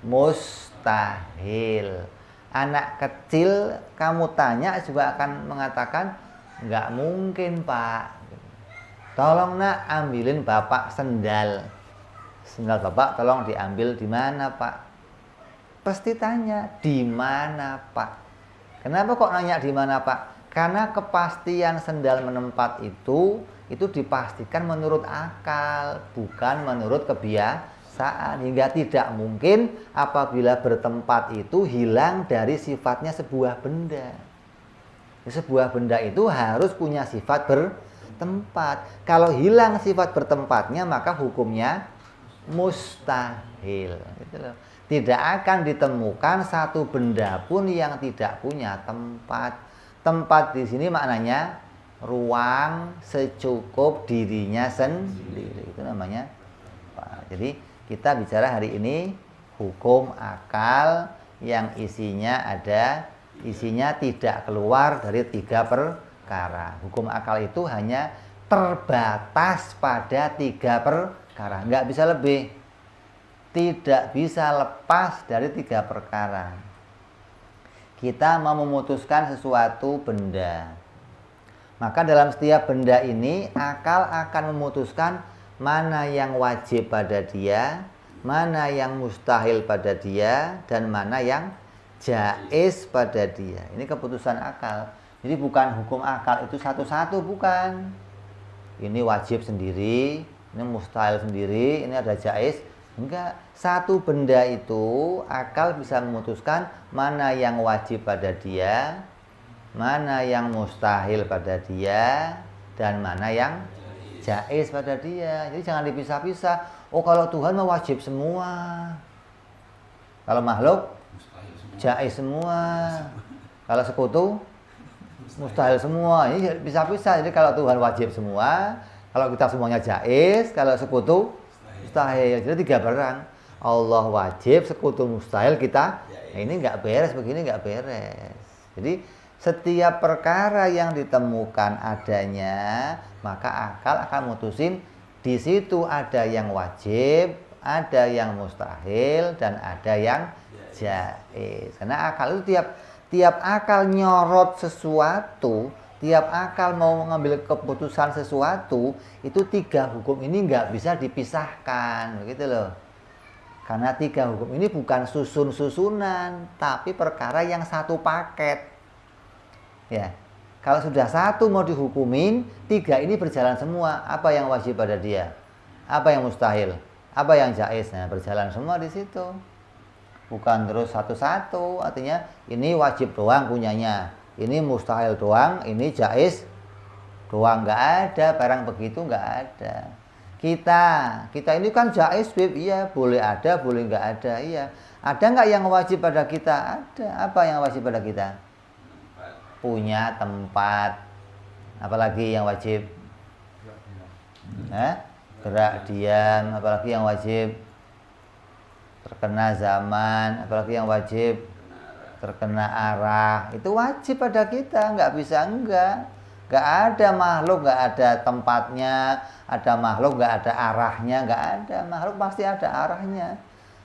mustahil. Anak kecil kamu tanya juga akan mengatakan, nggak mungkin Pak. Tolong nak ambilin bapak sendal. Sendal bapak tolong diambil di mana Pak? Pasti tanya, di mana Pak? Kenapa kok nanya di mana Pak? Karena kepastian sendal menempat itu dipastikan menurut akal, bukan menurut kebiasaan. Hingga tidak mungkin apabila bertempat itu hilang dari sifatnya sebuah benda. Sebuah benda itu harus punya sifat bertempat. Kalau hilang sifat bertempatnya, maka hukumnya mustahil. Gitu loh. Tidak akan ditemukan satu benda pun yang tidak punya tempat. Tempat di sini maknanya ruang secukup dirinya sendiri. Itu namanya. Jadi kita bicara hari ini hukum akal yang isinya tidak keluar dari 3 perkara. Hukum akal itu hanya terbatas pada 3 perkara, nggak bisa lebih. Tidak bisa lepas dari 3 perkara. Kita mau memutuskan sesuatu benda, maka dalam setiap benda ini akal akan memutuskan mana yang wajib pada dia, mana yang mustahil pada dia, dan mana yang jaiz pada dia. Ini keputusan akal. Jadi bukan hukum akal itu satu-satu, bukan. Ini wajib sendiri, ini mustahil sendiri, ini ada jaiz. Enggak, satu benda itu akal bisa memutuskan mana yang wajib pada dia, mana yang mustahil pada dia, dan mana yang jaiz pada dia. Jadi jangan dipisah-pisah. Oh, kalau Tuhan mah wajib semua. Kalau makhluk jaiz semua. Kalau sekutu mustahil semua. Ini bisa-bisa. Jadi kalau Tuhan wajib semua, kalau kita semuanya jaiz, kalau sekutu mustahil. Jadi 3 barang. Allah wajib, sekutu mustahil, kita. Nah, ini nggak beres, begini nggak beres. Jadi setiap perkara yang ditemukan adanya, maka akal akan mutusin di situ ada yang wajib, ada yang mustahil, dan ada yang jaiz. Karena akal itu tiap akal nyorot sesuatu, tiap akal mau mengambil keputusan sesuatu, itu 3 hukum ini nggak bisa dipisahkan, begitu loh. Karena 3 hukum ini bukan susun-susunan, tapi perkara yang satu paket. Ya, kalau sudah satu mau dihukumin, 3 ini berjalan semua. Apa yang wajib pada dia? Apa yang mustahil? Apa yang jaiz? Nah, berjalan semua di situ. Bukan terus satu-satu. Artinya ini wajib doang punyanya, ini mustahil doang, ini jaiz doang. Nggak ada barang begitu, nggak ada. Kita ini kan jaiz, Bib. Iya, boleh ada, boleh nggak ada. Iya. Ada nggak yang wajib pada kita? Ada. Apa yang wajib pada kita? Punya tempat. Apalagi yang wajib? Gerak diam. Apalagi yang wajib? Terkena zaman. Apalagi yang wajib? Terkena arah. Itu wajib pada kita. Nggak bisa enggak. Nggak ada makhluk nggak ada tempatnya. Ada makhluk nggak ada arahnya. Nggak ada. Makhluk pasti ada arahnya.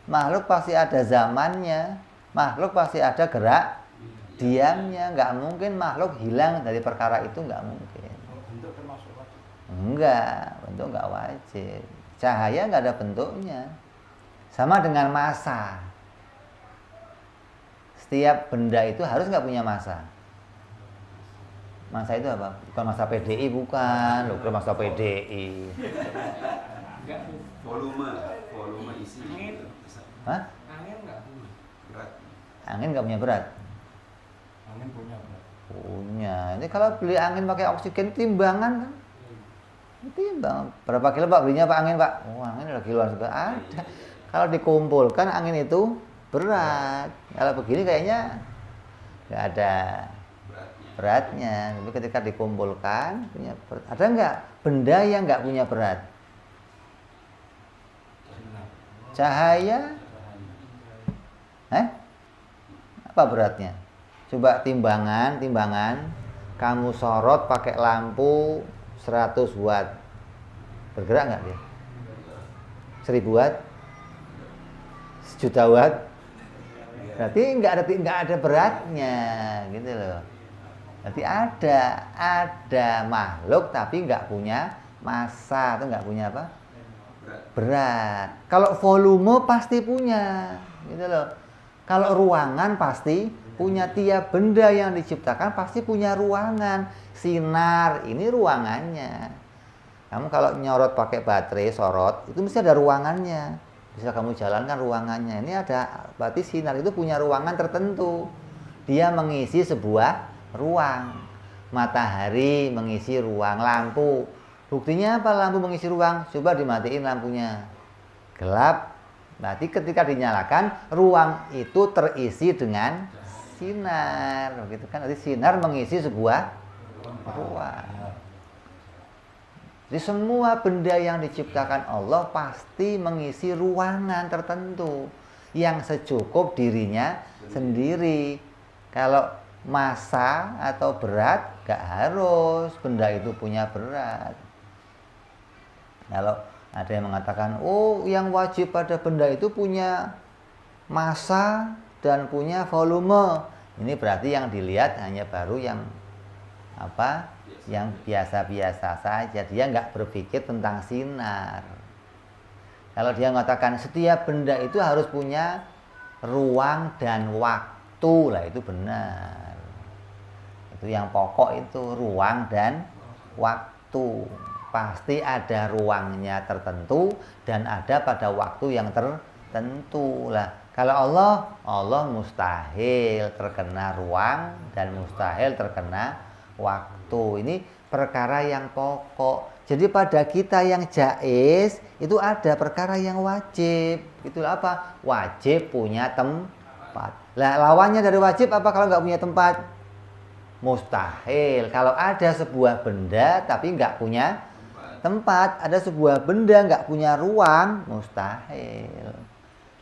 Makhluk pasti ada zamannya. Makhluk pasti ada gerak diamnya. Nggak mungkin makhluk hilang dari perkara itu, nggak mungkin. Enggak, bentuk enggak wajib. Cahaya enggak ada bentuknya. Sama dengan massa. Setiap benda itu harus enggak punya massa. Massa itu apa? Bukan massa PDI, bukan. Loh, massa PDI. Enggak. Volume isi. Angin. Hah? Angin enggak punya. Berat. Angin enggak punya berat? Angin punya berat. Punya. Ini kalau beli angin pakai oksigen timbangan kan? Timbang. Berapa kilo Pak belinya Pak angin Pak? Oh, angin udah kiloan juga ada. Kalau dikumpulkan angin itu berat. Kalau begini kayaknya nggak ada beratnya. Tapi ketika dikumpulkan punya berat. Ada nggak benda yang nggak punya berat? Cahaya? Apa beratnya? Coba timbangan. Kamu sorot pakai lampu 100 watt. Bergerak nggak dia? 1000 watt? 1.000.000 watt? Berarti nggak ada beratnya, gitu loh. Berarti ada makhluk tapi nggak punya massa atau nggak punya apa? Berat. Kalau volume pasti punya, gitu loh. Kalau ruangan pasti punya, tiap benda yang diciptakan pasti punya ruangan. Sinar ini ruangannya. Kamu kalau nyorot pakai baterai sorot itu mesti ada ruangannya. Bisa kamu jalankan ruangannya. Ini ada, berarti sinar itu punya ruangan tertentu. Dia mengisi sebuah ruang. Matahari mengisi ruang, lampu. Buktinya apa lampu mengisi ruang? Coba dimatiin lampunya. Gelap. Berarti ketika dinyalakan ruang itu terisi dengan sinar. Begitu kan? Berarti sinar mengisi sebuah ruang. Jadi semua benda yang diciptakan Allah pasti mengisi ruangan tertentu yang secukup dirinya sendiri. Kalau massa atau berat, gak harus benda itu punya berat. Kalau ada yang mengatakan, oh yang wajib pada benda itu punya massa dan punya volume. Ini berarti yang dilihat hanya baru yang apa? Yang biasa-biasa saja. Dia nggak berpikir tentang sinar. Kalau dia mengatakan setiap benda itu harus punya ruang dan waktu, lah itu benar. Itu yang pokok itu, ruang dan waktu. Pasti ada ruangnya tertentu dan ada pada waktu yang tertentu. Lah, kalau Allah mustahil terkena ruang dan mustahil terkena waktu. Ini perkara yang pokok. Jadi pada kita yang jaiz itu ada perkara yang wajib. Itulah apa? Wajib punya tempat. Lah, lawannya dari wajib apa kalau nggak punya tempat? Mustahil. Kalau ada sebuah benda tapi nggak punya tempat, ada sebuah benda nggak punya ruang, mustahil.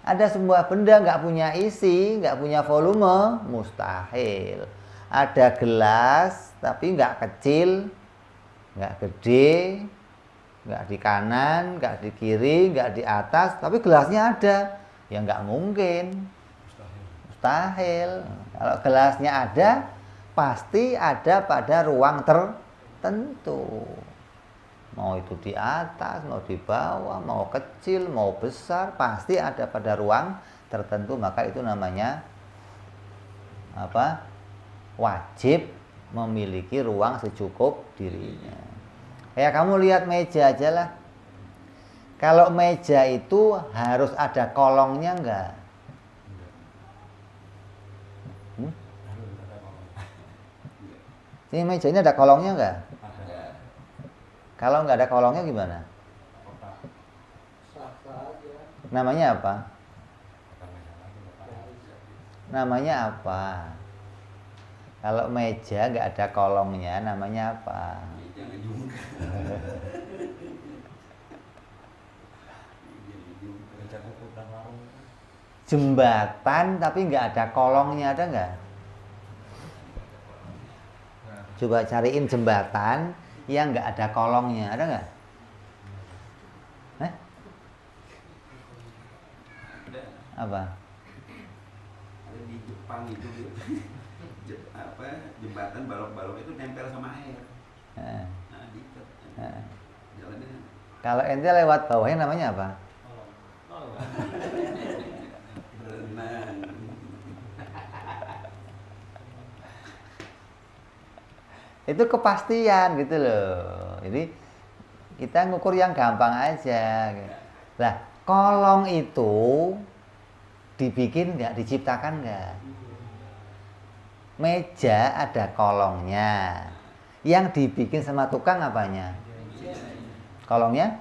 Ada sebuah benda nggak punya isi, nggak punya volume, mustahil. Ada gelas tapi nggak kecil, nggak gede, nggak di kanan, nggak di kiri, nggak di atas, tapi gelasnya ada, ya nggak mungkin, mustahil. Kalau gelasnya ada, pasti ada pada ruang tertentu. Mau itu di atas, mau di bawah, mau kecil, mau besar, pasti ada pada ruang tertentu. Maka itu namanya apa? Wajib memiliki ruang secukup dirinya. Kayak kamu lihat meja aja lah. Kalau meja itu harus ada kolongnya enggak? Ini meja ini ada kolongnya enggak? Kalau nggak ada kolongnya gimana? Namanya apa? Namanya apa? Kalau meja nggak ada kolongnya, namanya apa? Jembatan tapi nggak ada kolongnya, ada nggak? Coba cariin jembatan yang nggak ada kolongnya, ada nggak? Apa? Ada di Jepang itu jembatan balok-balok itu nempel sama air. Nah, diikat. Jalannya Kalau ente lewat bawahnya namanya apa? berenang. Itu kepastian gitu loh. Jadi kita ngukur yang gampang aja. Nah, kolong itu dibikin nggak, diciptakan nggak? Meja ada kolongnya. Yang dibikin sama tukang apanya? Kolongnya?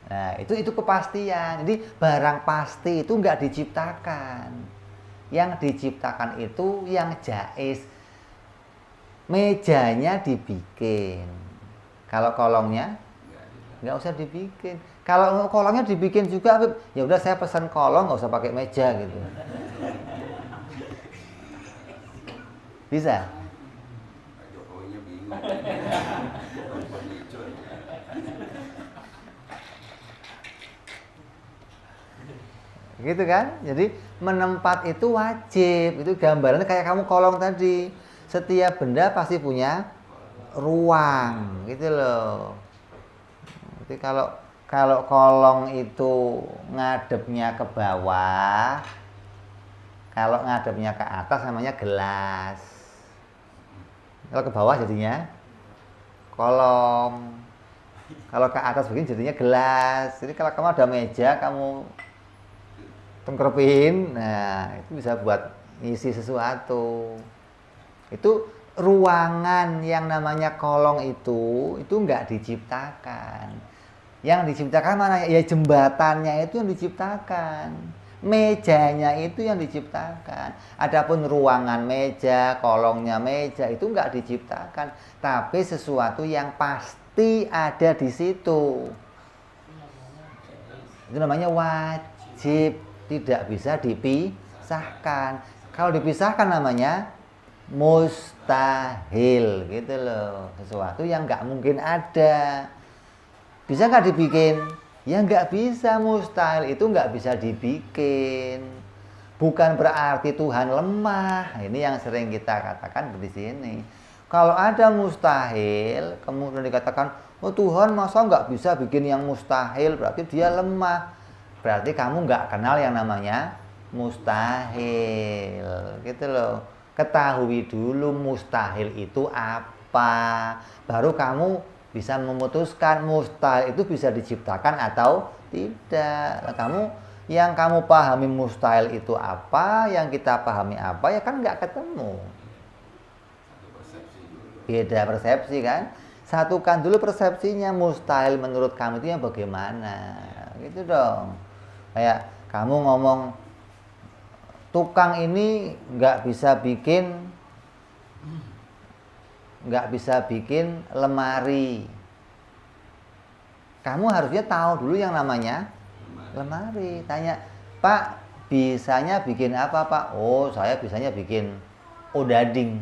Nah, itu kepastian. Jadi barang pasti itu nggak diciptakan. Yang diciptakan itu yang jaiz. Mejanya dibikin. Kalau kolongnya nggak usah dibikin. Kalau kolongnya dibikin juga, ya udah saya pesan kolong, nggak usah pakai meja gitu. Bisa? Pak Jokowinya bingung. Furniture. Gitu kan? Jadi menempat itu wajib. Itu gambarannya kayak kamu kolong tadi. Setiap benda pasti punya ruang, gitu loh. Jadi kalau kolong itu ngadepnya ke bawah, kalau ngadepnya ke atas namanya gelas. Kalau ke bawah jadinya kolom. Kalau ke atas begini jadinya gelas. Jadi kalau kamu ada meja, kamu tengkerepin, nah itu bisa buat ngisi sesuatu. Itu ruangan yang namanya kolong itu nggak diciptakan. Yang diciptakan mana? Ya jembatannya itu yang diciptakan. Mejanya itu yang diciptakan. Adapun ruangan meja, kolongnya meja itu nggak diciptakan, tapi sesuatu yang pasti ada di situ. Itu namanya wajib, tidak bisa dipisahkan. Kalau dipisahkan namanya mustahil, gitu loh. Sesuatu yang nggak mungkin ada. Bisa nggak dibikin? Ya nggak bisa, mustahil itu nggak bisa dibikin. Bukan berarti Tuhan lemah. Ini yang sering kita katakan di sini. Kalau ada mustahil, kemudian dikatakan, oh Tuhan masa nggak bisa bikin yang mustahil, berarti dia lemah. Berarti kamu nggak kenal yang namanya mustahil, gitu loh. Ketahui dulu mustahil itu apa, baru kamu bisa memutuskan mustahil itu bisa diciptakan atau tidak. Yang kamu pahami mustahil itu apa, yang kita pahami apa, ya kan nggak ketemu. Beda persepsi kan. Satukan dulu persepsinya, mustahil menurut kamu itu yang bagaimana, gitu dong. Kayak kamu ngomong tukang ini nggak bisa bikin lemari. Kamu harusnya tahu dulu yang namanya lemari. Tanya, Pak, bisanya bikin apa, Pak? Oh, saya bisanya bikin odading.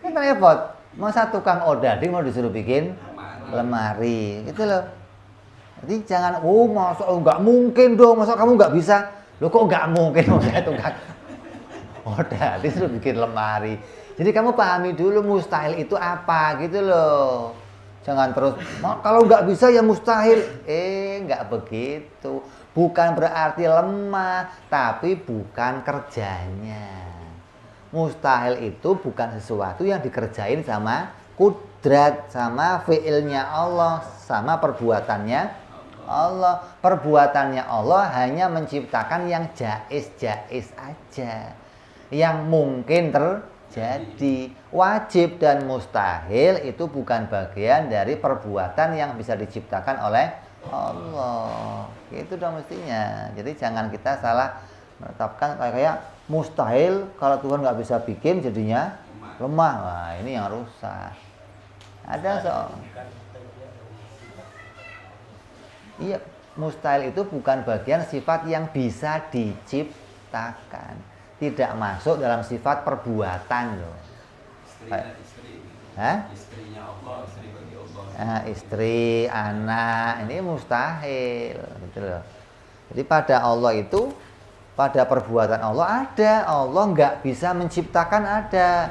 Kan repot. Masa tukang odading mau disuruh bikin lemari, gitu loh. Jadi jangan, masa nggak mungkin dong, masa kamu nggak bisa? Loh kok nggak mungkin, saya tukang odading disuruh bikin lemari. Jadi kamu pahami dulu mustahil itu apa, gitu loh. Jangan terus, kalau nggak bisa ya mustahil. Nggak begitu. Bukan berarti lemah, tapi bukan kerjanya. Mustahil itu bukan sesuatu yang dikerjain sama kudrat, sama fiilnya Allah, sama perbuatannya Allah. Perbuatannya Allah hanya menciptakan yang jaiz-jaiz aja, yang mungkin terjadi. Wajib dan mustahil itu bukan bagian dari perbuatan yang bisa diciptakan oleh Allah. Itu dong mestinya. Jadi jangan kita salah menetapkan kayak mustahil kalau Tuhan nggak bisa bikin jadinya lemah. Wah, ini yang rusak. Ada soal. Iya, mustahil itu bukan bagian sifat yang bisa diciptakan. Tidak masuk dalam sifat perbuatan loh. Istrinya Allah, istri bagi Allah. Nah, istri, anak, ini mustahil, gitu loh. Jadi pada Allah itu pada perbuatan Allah ada. Allah nggak bisa menciptakan ada.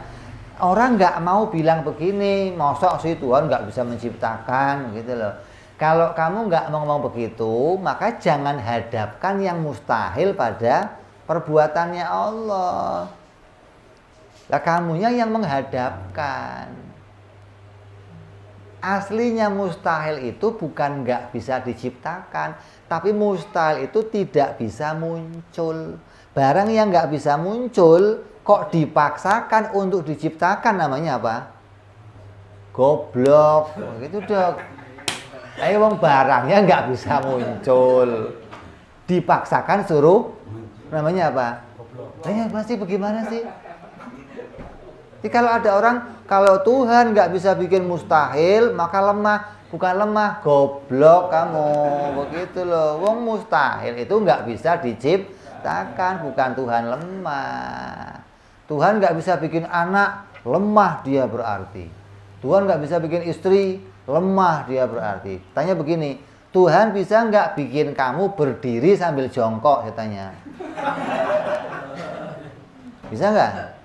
Orang nggak mau bilang begini, masa sih Tuhan nggak bisa menciptakan gitu loh. Kalau kamu nggak mau ngomong begitu, maka jangan hadapkan yang mustahil pada perbuatannya Allah. Lah kamunya yang menghadapkan. Aslinya mustahil itu bukan nggak bisa diciptakan, tapi mustahil itu tidak bisa muncul. Barang yang nggak bisa muncul, kok dipaksakan untuk diciptakan, namanya apa? Goblok. Gitu dok. Ayo wong barangnya nggak bisa muncul, dipaksakan suruh, namanya apa? Masih bagaimana sih? Jadi kalau ada orang, kalau Tuhan nggak bisa bikin mustahil, maka lemah. Bukan lemah, goblok kamu. Begitu loh. Wong mustahil itu nggak bisa diciptakan, bukan Tuhan lemah. Tuhan nggak bisa bikin anak, lemah dia berarti. Tuhan nggak bisa bikin istri, lemah dia berarti. Tanya begini, Tuhan bisa nggak bikin kamu berdiri sambil jongkok? Saya tanya. Bisa nggak?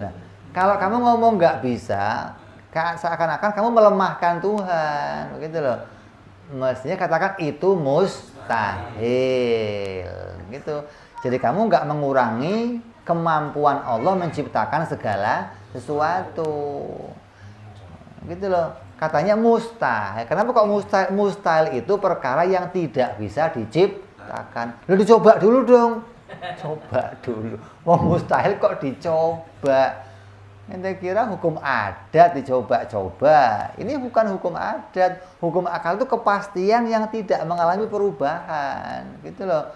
Nah, kalau kamu ngomong nggak bisa, seakan-akan kamu melemahkan Tuhan, begitu loh. Mestinya katakan itu mustahil, gitu. Jadi kamu nggak mengurangi kemampuan Allah menciptakan segala sesuatu, gitu loh. Katanya mustahil. Kenapa kok mustahil? Mustahil itu perkara yang tidak bisa diciptakan. Lalu dicoba dulu dong. Coba dulu. Wong mustahil kok dicoba? Ente kira hukum adat dicoba-coba. Ini bukan hukum adat. Hukum akal itu kepastian yang tidak mengalami perubahan, gitu loh.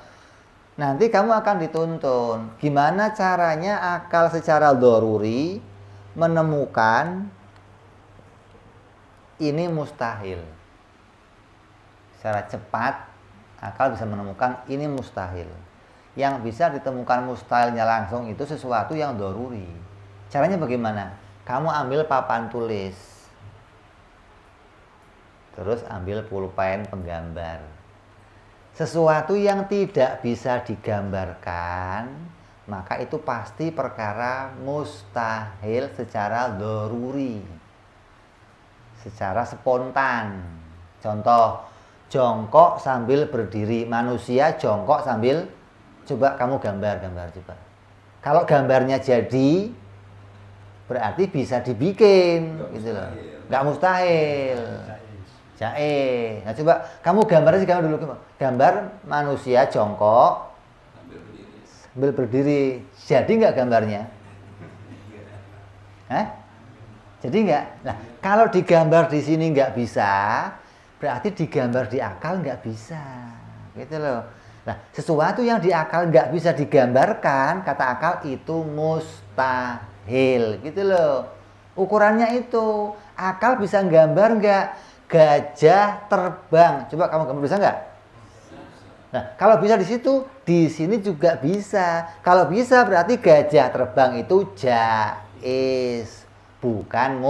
Nanti kamu akan dituntun. Gimana caranya akal secara doruri menemukan ini mustahil. Secara cepat akal bisa menemukan ini mustahil. Yang bisa ditemukan mustahilnya langsung itu sesuatu yang doruri. Caranya bagaimana? Kamu ambil papan tulis, terus ambil pulpen penggambar. Sesuatu yang tidak bisa digambarkan, maka itu pasti perkara mustahil secara doruri, secara spontan. Contoh, jongkok sambil berdiri. Manusia jongkok sambil, coba kamu gambar coba. Kalau gambarnya jadi, berarti bisa dibikin, gitu loh. Nggak mustahil. Jaiz. Nah coba kamu gambarnya sih, kamu dulu gambar manusia jongkok sambil berdiri. Jadi nggak gambarnya? Jadi nggak? Nah kalau digambar di sini nggak bisa, berarti digambar di akal nggak bisa, gitu loh. Nah sesuatu yang di akal nggak bisa digambarkan, kata akal itu mustahil, gitu loh. Ukurannya itu. Akal bisa gambar nggak? Gajah terbang. Coba kamu gambar, bisa nggak? Nah, kalau bisa di situ, di sini juga bisa. Kalau bisa berarti gajah terbang itu jaiz, bukan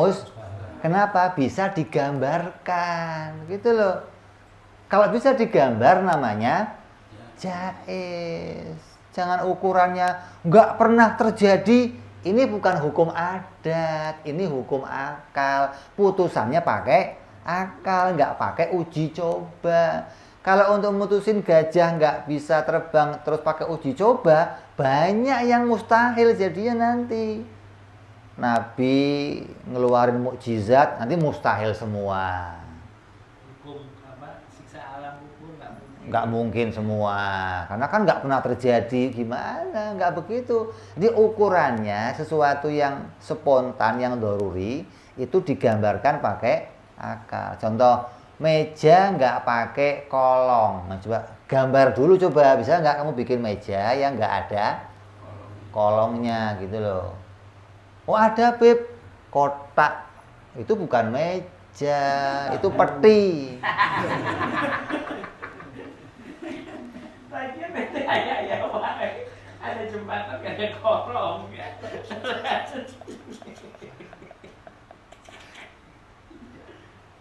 Kenapa? Bisa digambarkan, gitu loh. Kalau bisa digambar namanya jaiz. Jangan ukurannya nggak pernah terjadi. Ini bukan hukum adat, ini hukum akal. Putusannya pakai akal, nggak pakai uji coba. Kalau untuk mutusin gajah nggak bisa terbang terus pakai uji coba, banyak yang mustahil jadinya nanti. Nabi ngeluarin mukjizat, nanti mustahil semua. Hukum siksa alam kubur Nggak mungkin semua, karena kan nggak pernah terjadi. Gimana? Nggak begitu. Jadi ukurannya sesuatu yang spontan, yang doruri, itu digambarkan pakai akal. Contoh, meja nggak pakai kolong. Nah, coba gambar dulu, coba bisa nggak kamu bikin meja yang nggak ada kolongnya, gitu loh. Oh ada Beb, kotak. Itu bukan meja, itu peti. Lagian bete ya ada jembatan gak ada kolong.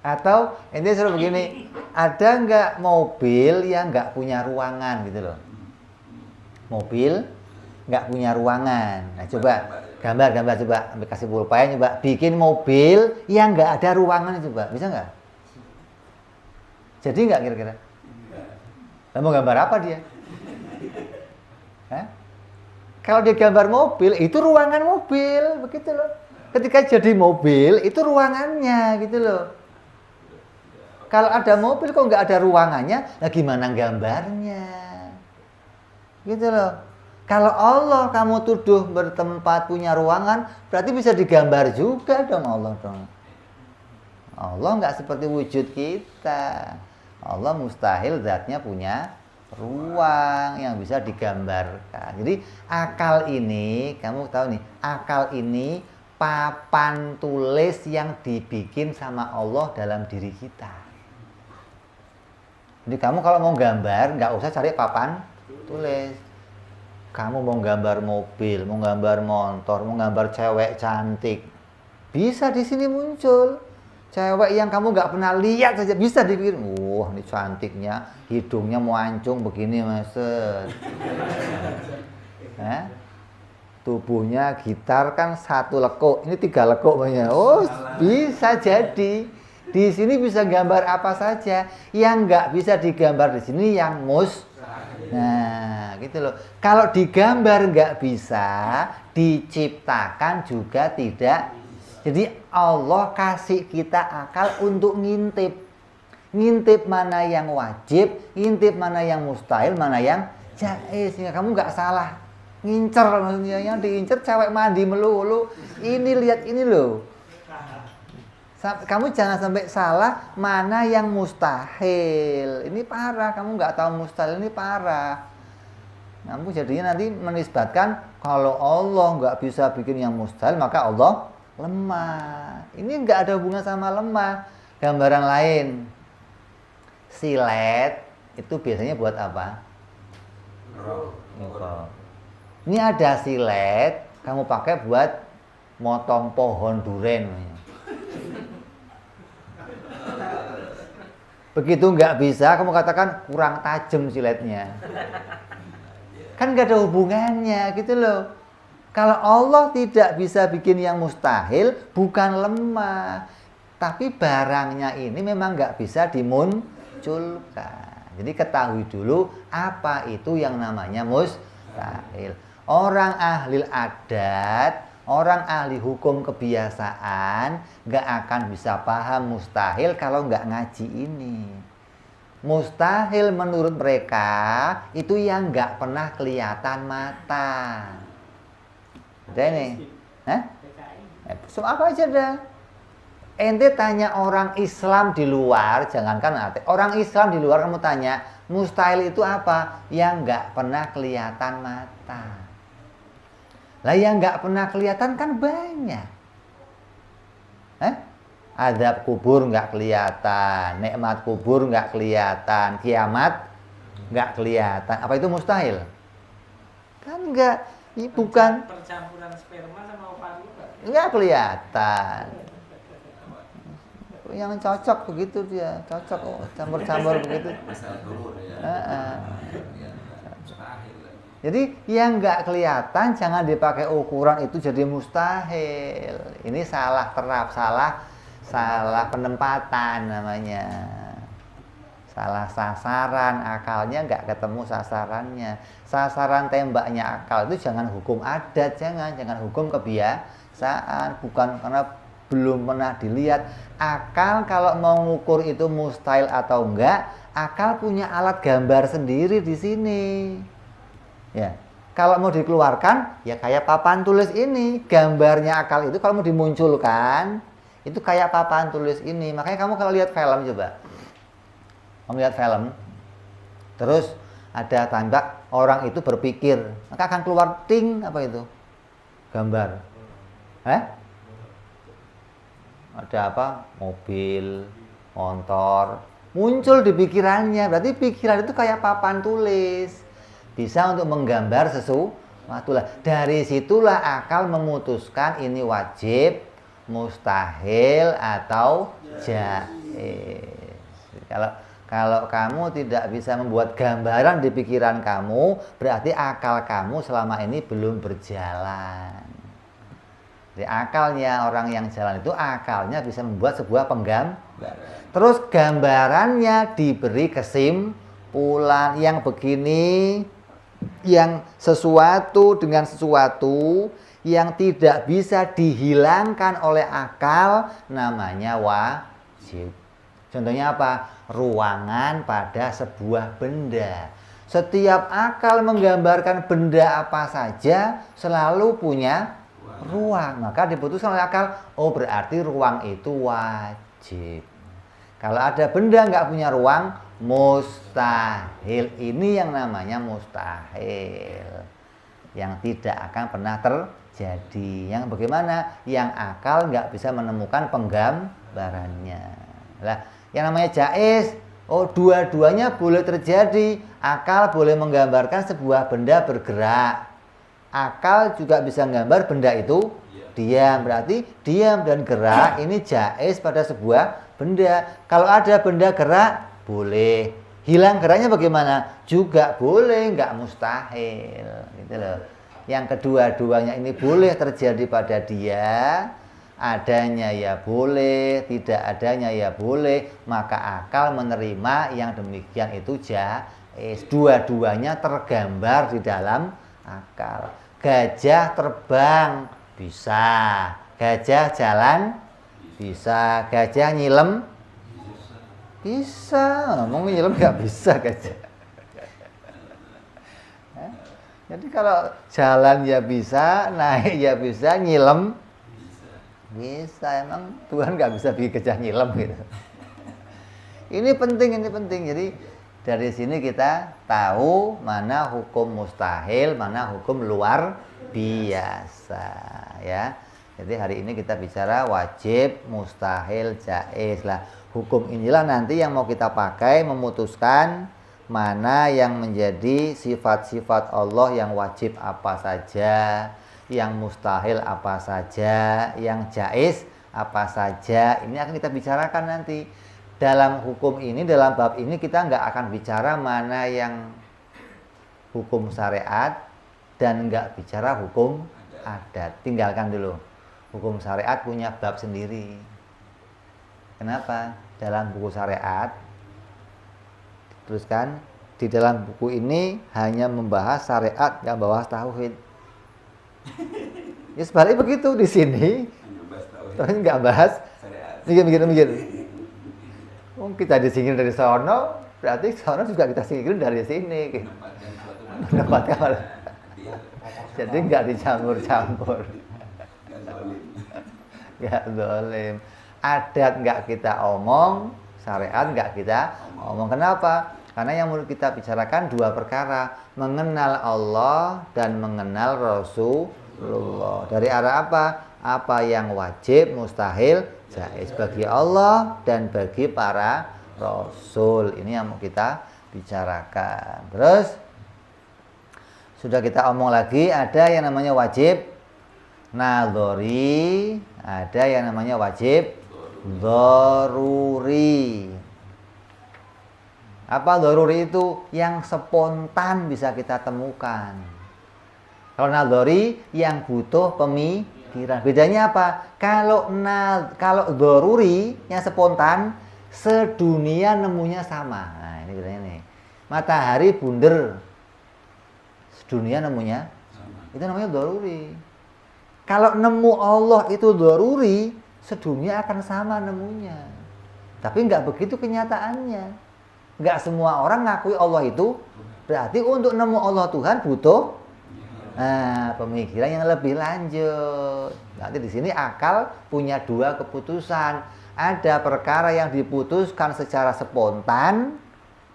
Atau ini suruh begini, ada nggak mobil yang nggak punya ruangan gitu loh? Mobil nggak punya ruangan. Nah coba gambar coba, ambil kasih pulpen coba bikin mobil yang nggak ada ruangan coba, bisa nggak? Jadi nggak kira-kira? Mau gambar apa dia? Hah? Kalau dia gambar mobil, itu ruangan mobil, begitu loh. Ketika jadi mobil, itu ruangannya, gitu loh. Kalau ada mobil kok nggak ada ruangannya, nah gimana gambarnya? Gitu loh. Kalau Allah kamu tuduh bertempat punya ruangan, berarti bisa digambar juga dong Allah dong. Allah nggak seperti wujud kita. Allah mustahil zatnya punya ruang yang bisa digambarkan. Jadi akal ini, kamu tahu nih, akal ini papan tulis yang dibikin sama Allah dalam diri kita. Jadi kamu kalau mau gambar, nggak usah cari papan tulis. Kamu mau gambar mobil, mau gambar motor, mau gambar cewek cantik, bisa di sini muncul. Cewek yang kamu nggak pernah lihat saja bisa dipikir, wah ini cantiknya, hidungnya mancung begini maksud. Tubuhnya gitar kan 1 lekuk, ini 3 lekuk banyak. Oh bisa jadi. Di sini bisa gambar apa saja, yang nggak bisa digambar di sini yang Nah gitu loh. Kalau digambar nggak bisa, diciptakan juga tidak. Jadi Allah kasih kita akal untuk ngintip. Ngintip mana yang wajib, ngintip mana yang mustahil, mana yang jaiz. Sehingga kamu nggak salah ngincer, maksudnya yang diincer cewek mandi melulu. Ini lihat ini loh. Kamu jangan sampai salah mana yang mustahil. Ini parah, kamu nggak tahu mustahil, ini parah. Kamu jadinya nanti menisbatkan kalau Allah nggak bisa bikin yang mustahil, maka Allah lemah. Ini nggak ada hubungan sama lemah. Gambaran lain, silet itu biasanya buat apa? Ini ada silet, kamu pakai buat motong pohon duren. Begitu nggak bisa, kamu katakan kurang tajam siletnya. Kan nggak ada hubungannya gitu loh. Kalau Allah tidak bisa bikin yang mustahil, bukan lemah. Tapi barangnya ini memang nggak bisa dimunculkan. Jadi ketahui dulu apa itu yang namanya mustahil. Orang ahli adat, orang ahli hukum kebiasaan, nggak akan bisa paham mustahil kalau nggak ngaji ini. Mustahil menurut mereka itu yang nggak pernah kelihatan mata. Udah ini, apa aja dah. Ente tanya orang Islam di luar, jangankan orang Islam di luar kamu tanya, mustahil itu apa? Yang nggak pernah kelihatan mata. Lah yang nggak pernah kelihatan kan banyak. Azab kubur nggak kelihatan, nikmat kubur nggak kelihatan, kiamat nggak kelihatan. Apa itu mustahil? Kan nggak. Ini bukan percampuran sperma sama ovari nggak kelihatan. Yang cocok begitu dia, cocok campur-campur begitu. Jadi yang nggak kelihatan jangan dipakai ukuran itu jadi mustahil. Ini salah terap, salah penempatan namanya. Salah sasaran, akalnya nggak ketemu sasarannya. Sasaran tembaknya akal itu jangan hukum adat, jangan hukum kebiasaan, bukan karena belum pernah dilihat. Akal kalau mau ngukur itu mustahil atau enggak, akal punya alat gambar sendiri di sini. Ya, kalau mau dikeluarkan, ya kayak papan tulis ini, gambarnya akal itu kalau mau dimunculkan, itu kayak papan tulis ini. Makanya kamu kalau lihat film coba. Kamu lihat film, terus ada tanda orang itu berpikir, maka akan keluar ting apa itu? Gambar. Ada apa? Mobil, motor, muncul di pikirannya. Berarti pikiran itu kayak papan tulis, bisa untuk menggambar sesuatu lah. Dari situlah akal memutuskan ini wajib, mustahil atau jaiz. Kalau kamu tidak bisa membuat gambaran di pikiran kamu, berarti akal kamu selama ini belum berjalan. Jadi akalnya orang yang jalan itu akalnya bisa membuat sebuah penggambaran. Terus gambarannya diberi kesimpulan yang begini, yang sesuatu dengan sesuatu yang tidak bisa dihilangkan oleh akal namanya wajib. Contohnya apa? Ruangan pada sebuah benda. Setiap akal menggambarkan benda apa saja selalu punya ruang. Maka diputuskan oleh akal, oh berarti ruang itu wajib. Kalau ada benda nggak punya ruang, mustahil. Ini yang namanya mustahil, yang tidak akan pernah terjadi. Yang bagaimana? Yang akal nggak bisa menemukan penggambarannya. Lah, yang namanya jaiz, oh dua-duanya boleh terjadi. Akal boleh menggambarkan sebuah benda bergerak. Akal juga bisa menggambar benda itu diam. Berarti diam dan gerak ini jaiz pada sebuah benda. Kalau ada benda gerak, boleh. Hilang geraknya bagaimana? Juga boleh, nggak mustahil. Gitu loh. Yang kedua-duanya ini boleh terjadi pada dia. Adanya ya boleh, tidak adanya ya boleh. Maka akal menerima yang demikian itu jaiz. Dua-duanya tergambar di dalam akal. Gajah terbang bisa, gajah jalan bisa, gajah nyilem bisa. Ngomong nyilem nggak bisa gajah. Jadi kalau jalan ya bisa, naik ya bisa, nyilem bisa. Emang Tuhan nggak bisa bikin gajah nyilem gitu. Ini penting. Jadi dari sini kita tahu mana hukum mustahil, mana hukum luar biasa, ya. Jadi hari ini kita bicara wajib, mustahil, jaiz lah. Hukum inilah nanti yang mau kita pakai memutuskan mana yang menjadi sifat-sifat Allah yang wajib apa saja, yang mustahil apa saja, yang jaiz apa saja. Ini akan kita bicarakan nanti. Dalam hukum ini, dalam bab ini kita nggak akan bicara mana yang hukum syariat dan nggak bicara hukum adat. Tinggalkan dulu. Hukum syariat punya bab sendiri. Kenapa? Dalam buku syariat teruskan di dalam buku ini hanya membahas syariat, nggak bahas tauhid. Ya sebaliknya begitu di sini. Tapi nggak bahas. Mikir. Oh, kita disingkirin dari sono, berarti sono juga kita singkirin dari sini. Mendapatkan. Jadi nggak dicampur-campur. Nggak zalim. Adat nggak kita omong, syariat nggak kita omong. Kenapa? Karena yang mau kita bicarakan dua perkara, mengenal Allah dan mengenal Rasulullah. Dari arah apa? Apa yang wajib, mustahil, jaiz bagi Allah dan bagi para Rasul. Ini yang mau kita bicarakan. Terus sudah kita omong lagi, ada yang namanya wajib nadhari, ada yang namanya wajib dharuri. Apa dharuri itu? Yang spontan bisa kita temukan. Kalau nadhari yang butuh pemikiran. Bedanya apa? Kalau dharuri yang spontan, sedunia nemunya sama. Nah, ini bedanya nih. Matahari bunder, sedunia nemunya sama. Itu namanya dharuri. Kalau nemu Allah itu dharuri, sedunia akan sama nemunya. Tapi nggak begitu kenyataannya. Nggak semua orang ngakui Allah itu. Berarti untuk nemu Allah Tuhan butuh pemikiran yang lebih lanjut. Nanti di sini akal punya dua keputusan. Ada perkara yang diputuskan secara spontan,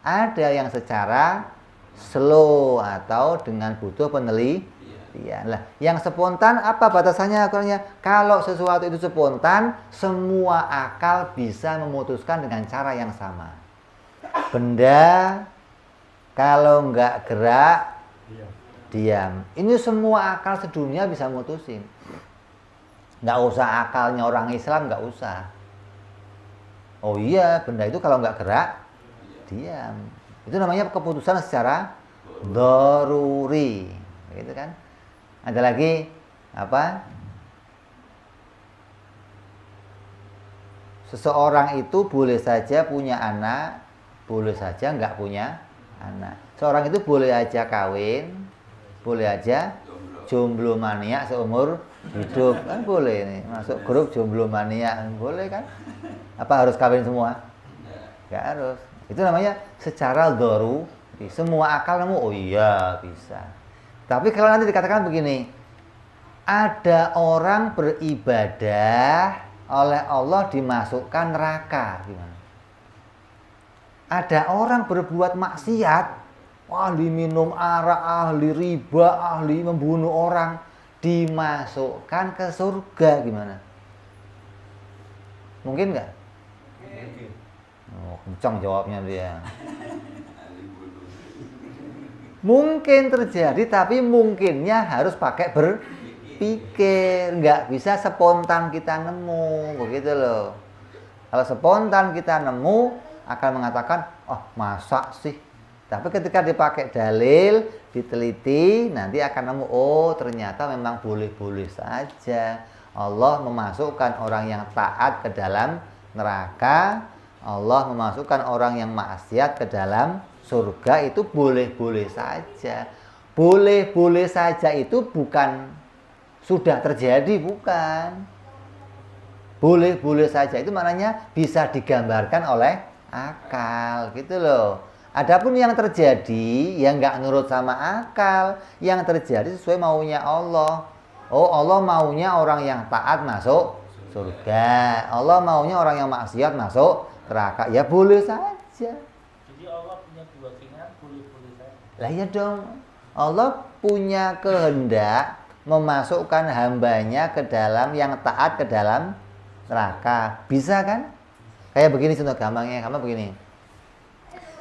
ada yang secara slow atau dengan butuh penelitian. Lah, yang spontan apa batasannya? Akurnya kalau sesuatu itu spontan, semua akal bisa memutuskan dengan cara yang sama. Benda kalau nggak gerak, diam. Ini semua akal sedunia bisa mutusin. Nggak usah akalnya orang Islam, nggak usah. Oh iya, benda itu kalau nggak gerak, diam. Itu namanya keputusan secara daruri, gitu kan? Ada lagi apa? Seseorang itu boleh saja punya anak, boleh saja nggak punya anak. Seorang itu boleh aja kawin, boleh aja jomblo mania seumur hidup, kan boleh nih, masuk grup jomblo mania, boleh kan? Apa harus kawin semua? Nggak harus. Itu namanya secara daruri. Semua akal nemu, oh iya bisa. Tapi kalau nanti dikatakan begini, ada orang beribadah oleh Allah dimasukkan neraka, gimana? Ada orang berbuat maksiat, ahli minum arak, ahli riba, ahli membunuh orang, dimasukkan ke surga, gimana? Mungkin nggak? Mungkin. Oh, kencang jawabnya dia. Mungkin terjadi, tapi mungkinnya harus pakai berpikir, nggak bisa spontan kita nemu, begitu loh. Kalau spontan kita nemu akan mengatakan, oh masa sih? Tapi ketika dipakai dalil, diteliti, nanti akan nemu, oh ternyata memang boleh-boleh saja. Allah memasukkan orang yang taat ke dalam neraka, Allah memasukkan orang yang maksiat ke dalam surga, itu boleh-boleh saja. Boleh-boleh saja itu bukan sudah terjadi, bukan. Boleh-boleh saja itu maknanya bisa digambarkan oleh akal, gitu loh. Adapun yang terjadi yang nggak nurut sama akal, yang terjadi sesuai maunya Allah. Oh, Allah maunya orang yang taat masuk surga, Allah maunya orang yang maksiat masuk neraka. Ya boleh saja. Jadi Allah punya dua keinginan, boleh-boleh saja. Lah ya dong. Allah punya kehendak memasukkan hambanya ke dalam yang taat ke dalam neraka. Bisa kan? Kayak begini contoh gampangnya, kamu begini.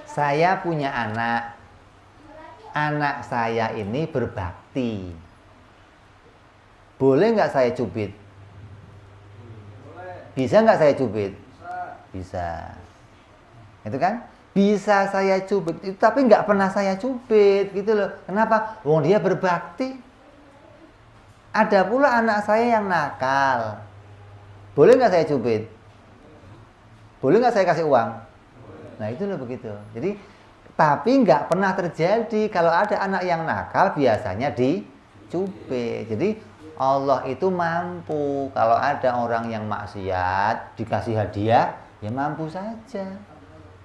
Saya punya anak. Anak saya ini berbakti. Boleh nggak saya cubit? Bisa nggak saya cubit? Bisa. Itu kan? Bisa saya cubit, tapi nggak pernah saya cubit, gitu loh. Kenapa? Wong dia berbakti. Ada pula anak saya yang nakal. Boleh nggak saya cubit? Boleh nggak saya kasih uang? Nah itu loh begitu. Jadi, tapi nggak pernah terjadi. Kalau ada anak yang nakal, biasanya dicubit. Jadi Allah itu mampu. Kalau ada orang yang maksiat dikasih hadiah, ya mampu saja.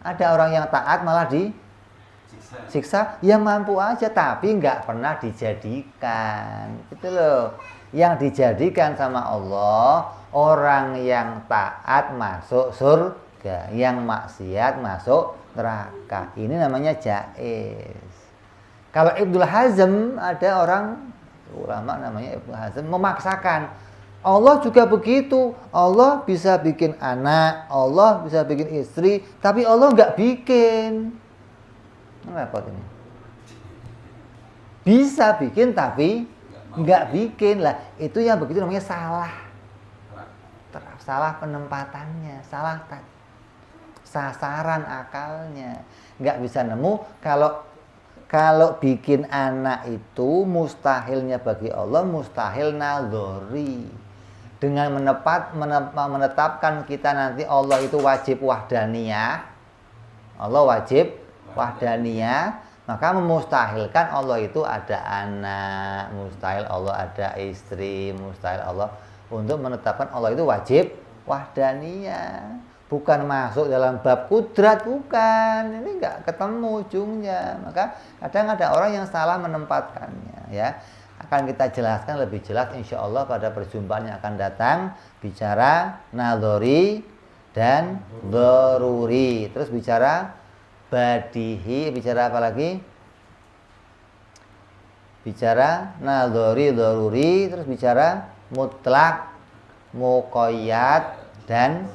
Ada orang yang taat malah disiksa, ya mampu aja. Tapi nggak pernah dijadikan. Itu loh. Yang dijadikan sama Allah, orang yang taat masuk surga, yang maksiat masuk neraka. Ini namanya jaiz. Kalau Ibnu Hazm, ada orang ulama namanya Ibnu Hazm memaksakan. Allah juga begitu. Allah bisa bikin anak, Allah bisa bikin istri, tapi Allah nggak bikin. Repot ini. Bisa bikin tapi nggak bikin lah. Itu yang begitu namanya salah. Salah penempatannya, salah sasaran akalnya. Nggak bisa nemu. Kalau bikin anak itu mustahilnya bagi Allah, mustahil nadzori. Dengan menetapkan kita nanti Allah itu wajib wahdaniyah, Allah wajib wahdaniyah, maka memustahilkan Allah itu ada anak, mustahil Allah ada istri, mustahil Allah untuk menetapkan Allah itu wajib wahdaniyah. Bukan masuk dalam bab kudrat, bukan. Ini nggak ketemu ujungnya. Maka kadang ada orang yang salah menempatkannya, ya. Akan kita jelaskan lebih jelas insya Allah pada perjumpaan yang akan datang, bicara nadzori dan daruri. Terus bicara badihi, bicara apa lagi? Bicara nadzori, daruri, terus bicara mutlak, muqayyad dan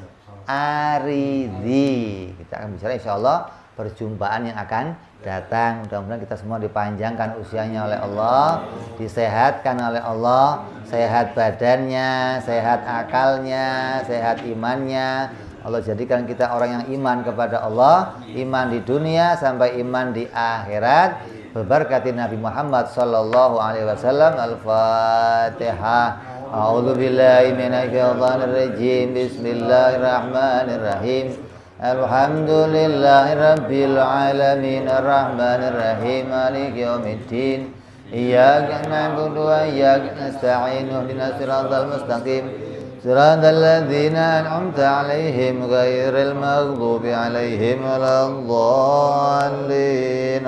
aridi. Kita akan bicara insya Allah perjumpaan yang akan datang. Mudah-mudahan kita semua dipanjangkan usianya oleh Allah, disehatkan oleh Allah, sehat badannya, sehat akalnya, sehat imannya. Allah jadikan kita orang yang iman kepada Allah, iman di dunia sampai iman di akhirat. Berberkati Nabi Muhammad sallallahu alaihi wasallam. Al-Fatihah. A'udzu billahi minasyaitonir rajim. Bismillahirrahmanirrahim. Alhamdulillahi rabbil alamin arrahmanir rahim maliki yaumiddin. Iyyaka na'budu wa iyyaka nasta'in. Ihdinas siratal mustaqim. صراط الذين أنعمت عليهم غير المغضوب عليهم ولا الضالين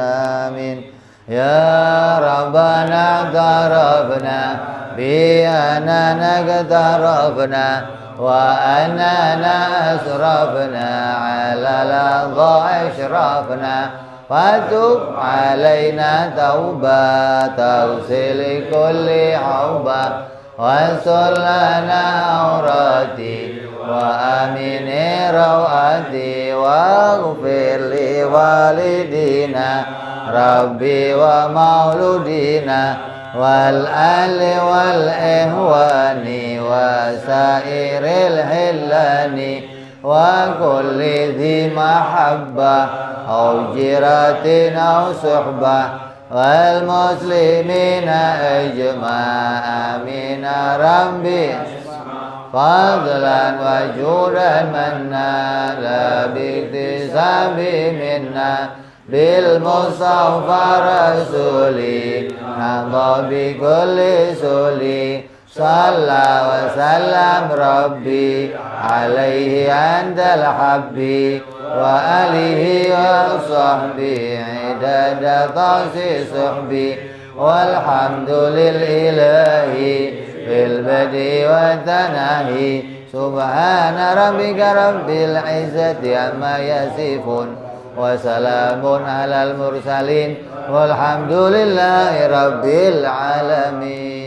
آمين يا ربنا اعترفنا بأننا اقترفنا وأننا أسرفنا على لظى أشرفنا فتب علينا توبة تغسل كل عوبة واستر لنا عوراتي وآمن روعاتي واغفر لوالدينا ربي ومولودينا والأهل والإخوان وسائر الحلان وكل ذي محبة أو جيرة أو صحبة والمسلمين أجمع آمين ربي فضلا وجودا منا لا باكتساب منا بالمصطفى رسولي نهضى بكل سولي صلى وسلم ربي عليه عند الحبي وآله وصحبه عدد طاسي صحبي والحمد لله في البدء والتناهي سبحان ربك رب العزة عما يصفون وسلام على المرسلين والحمد لله رب العالمين.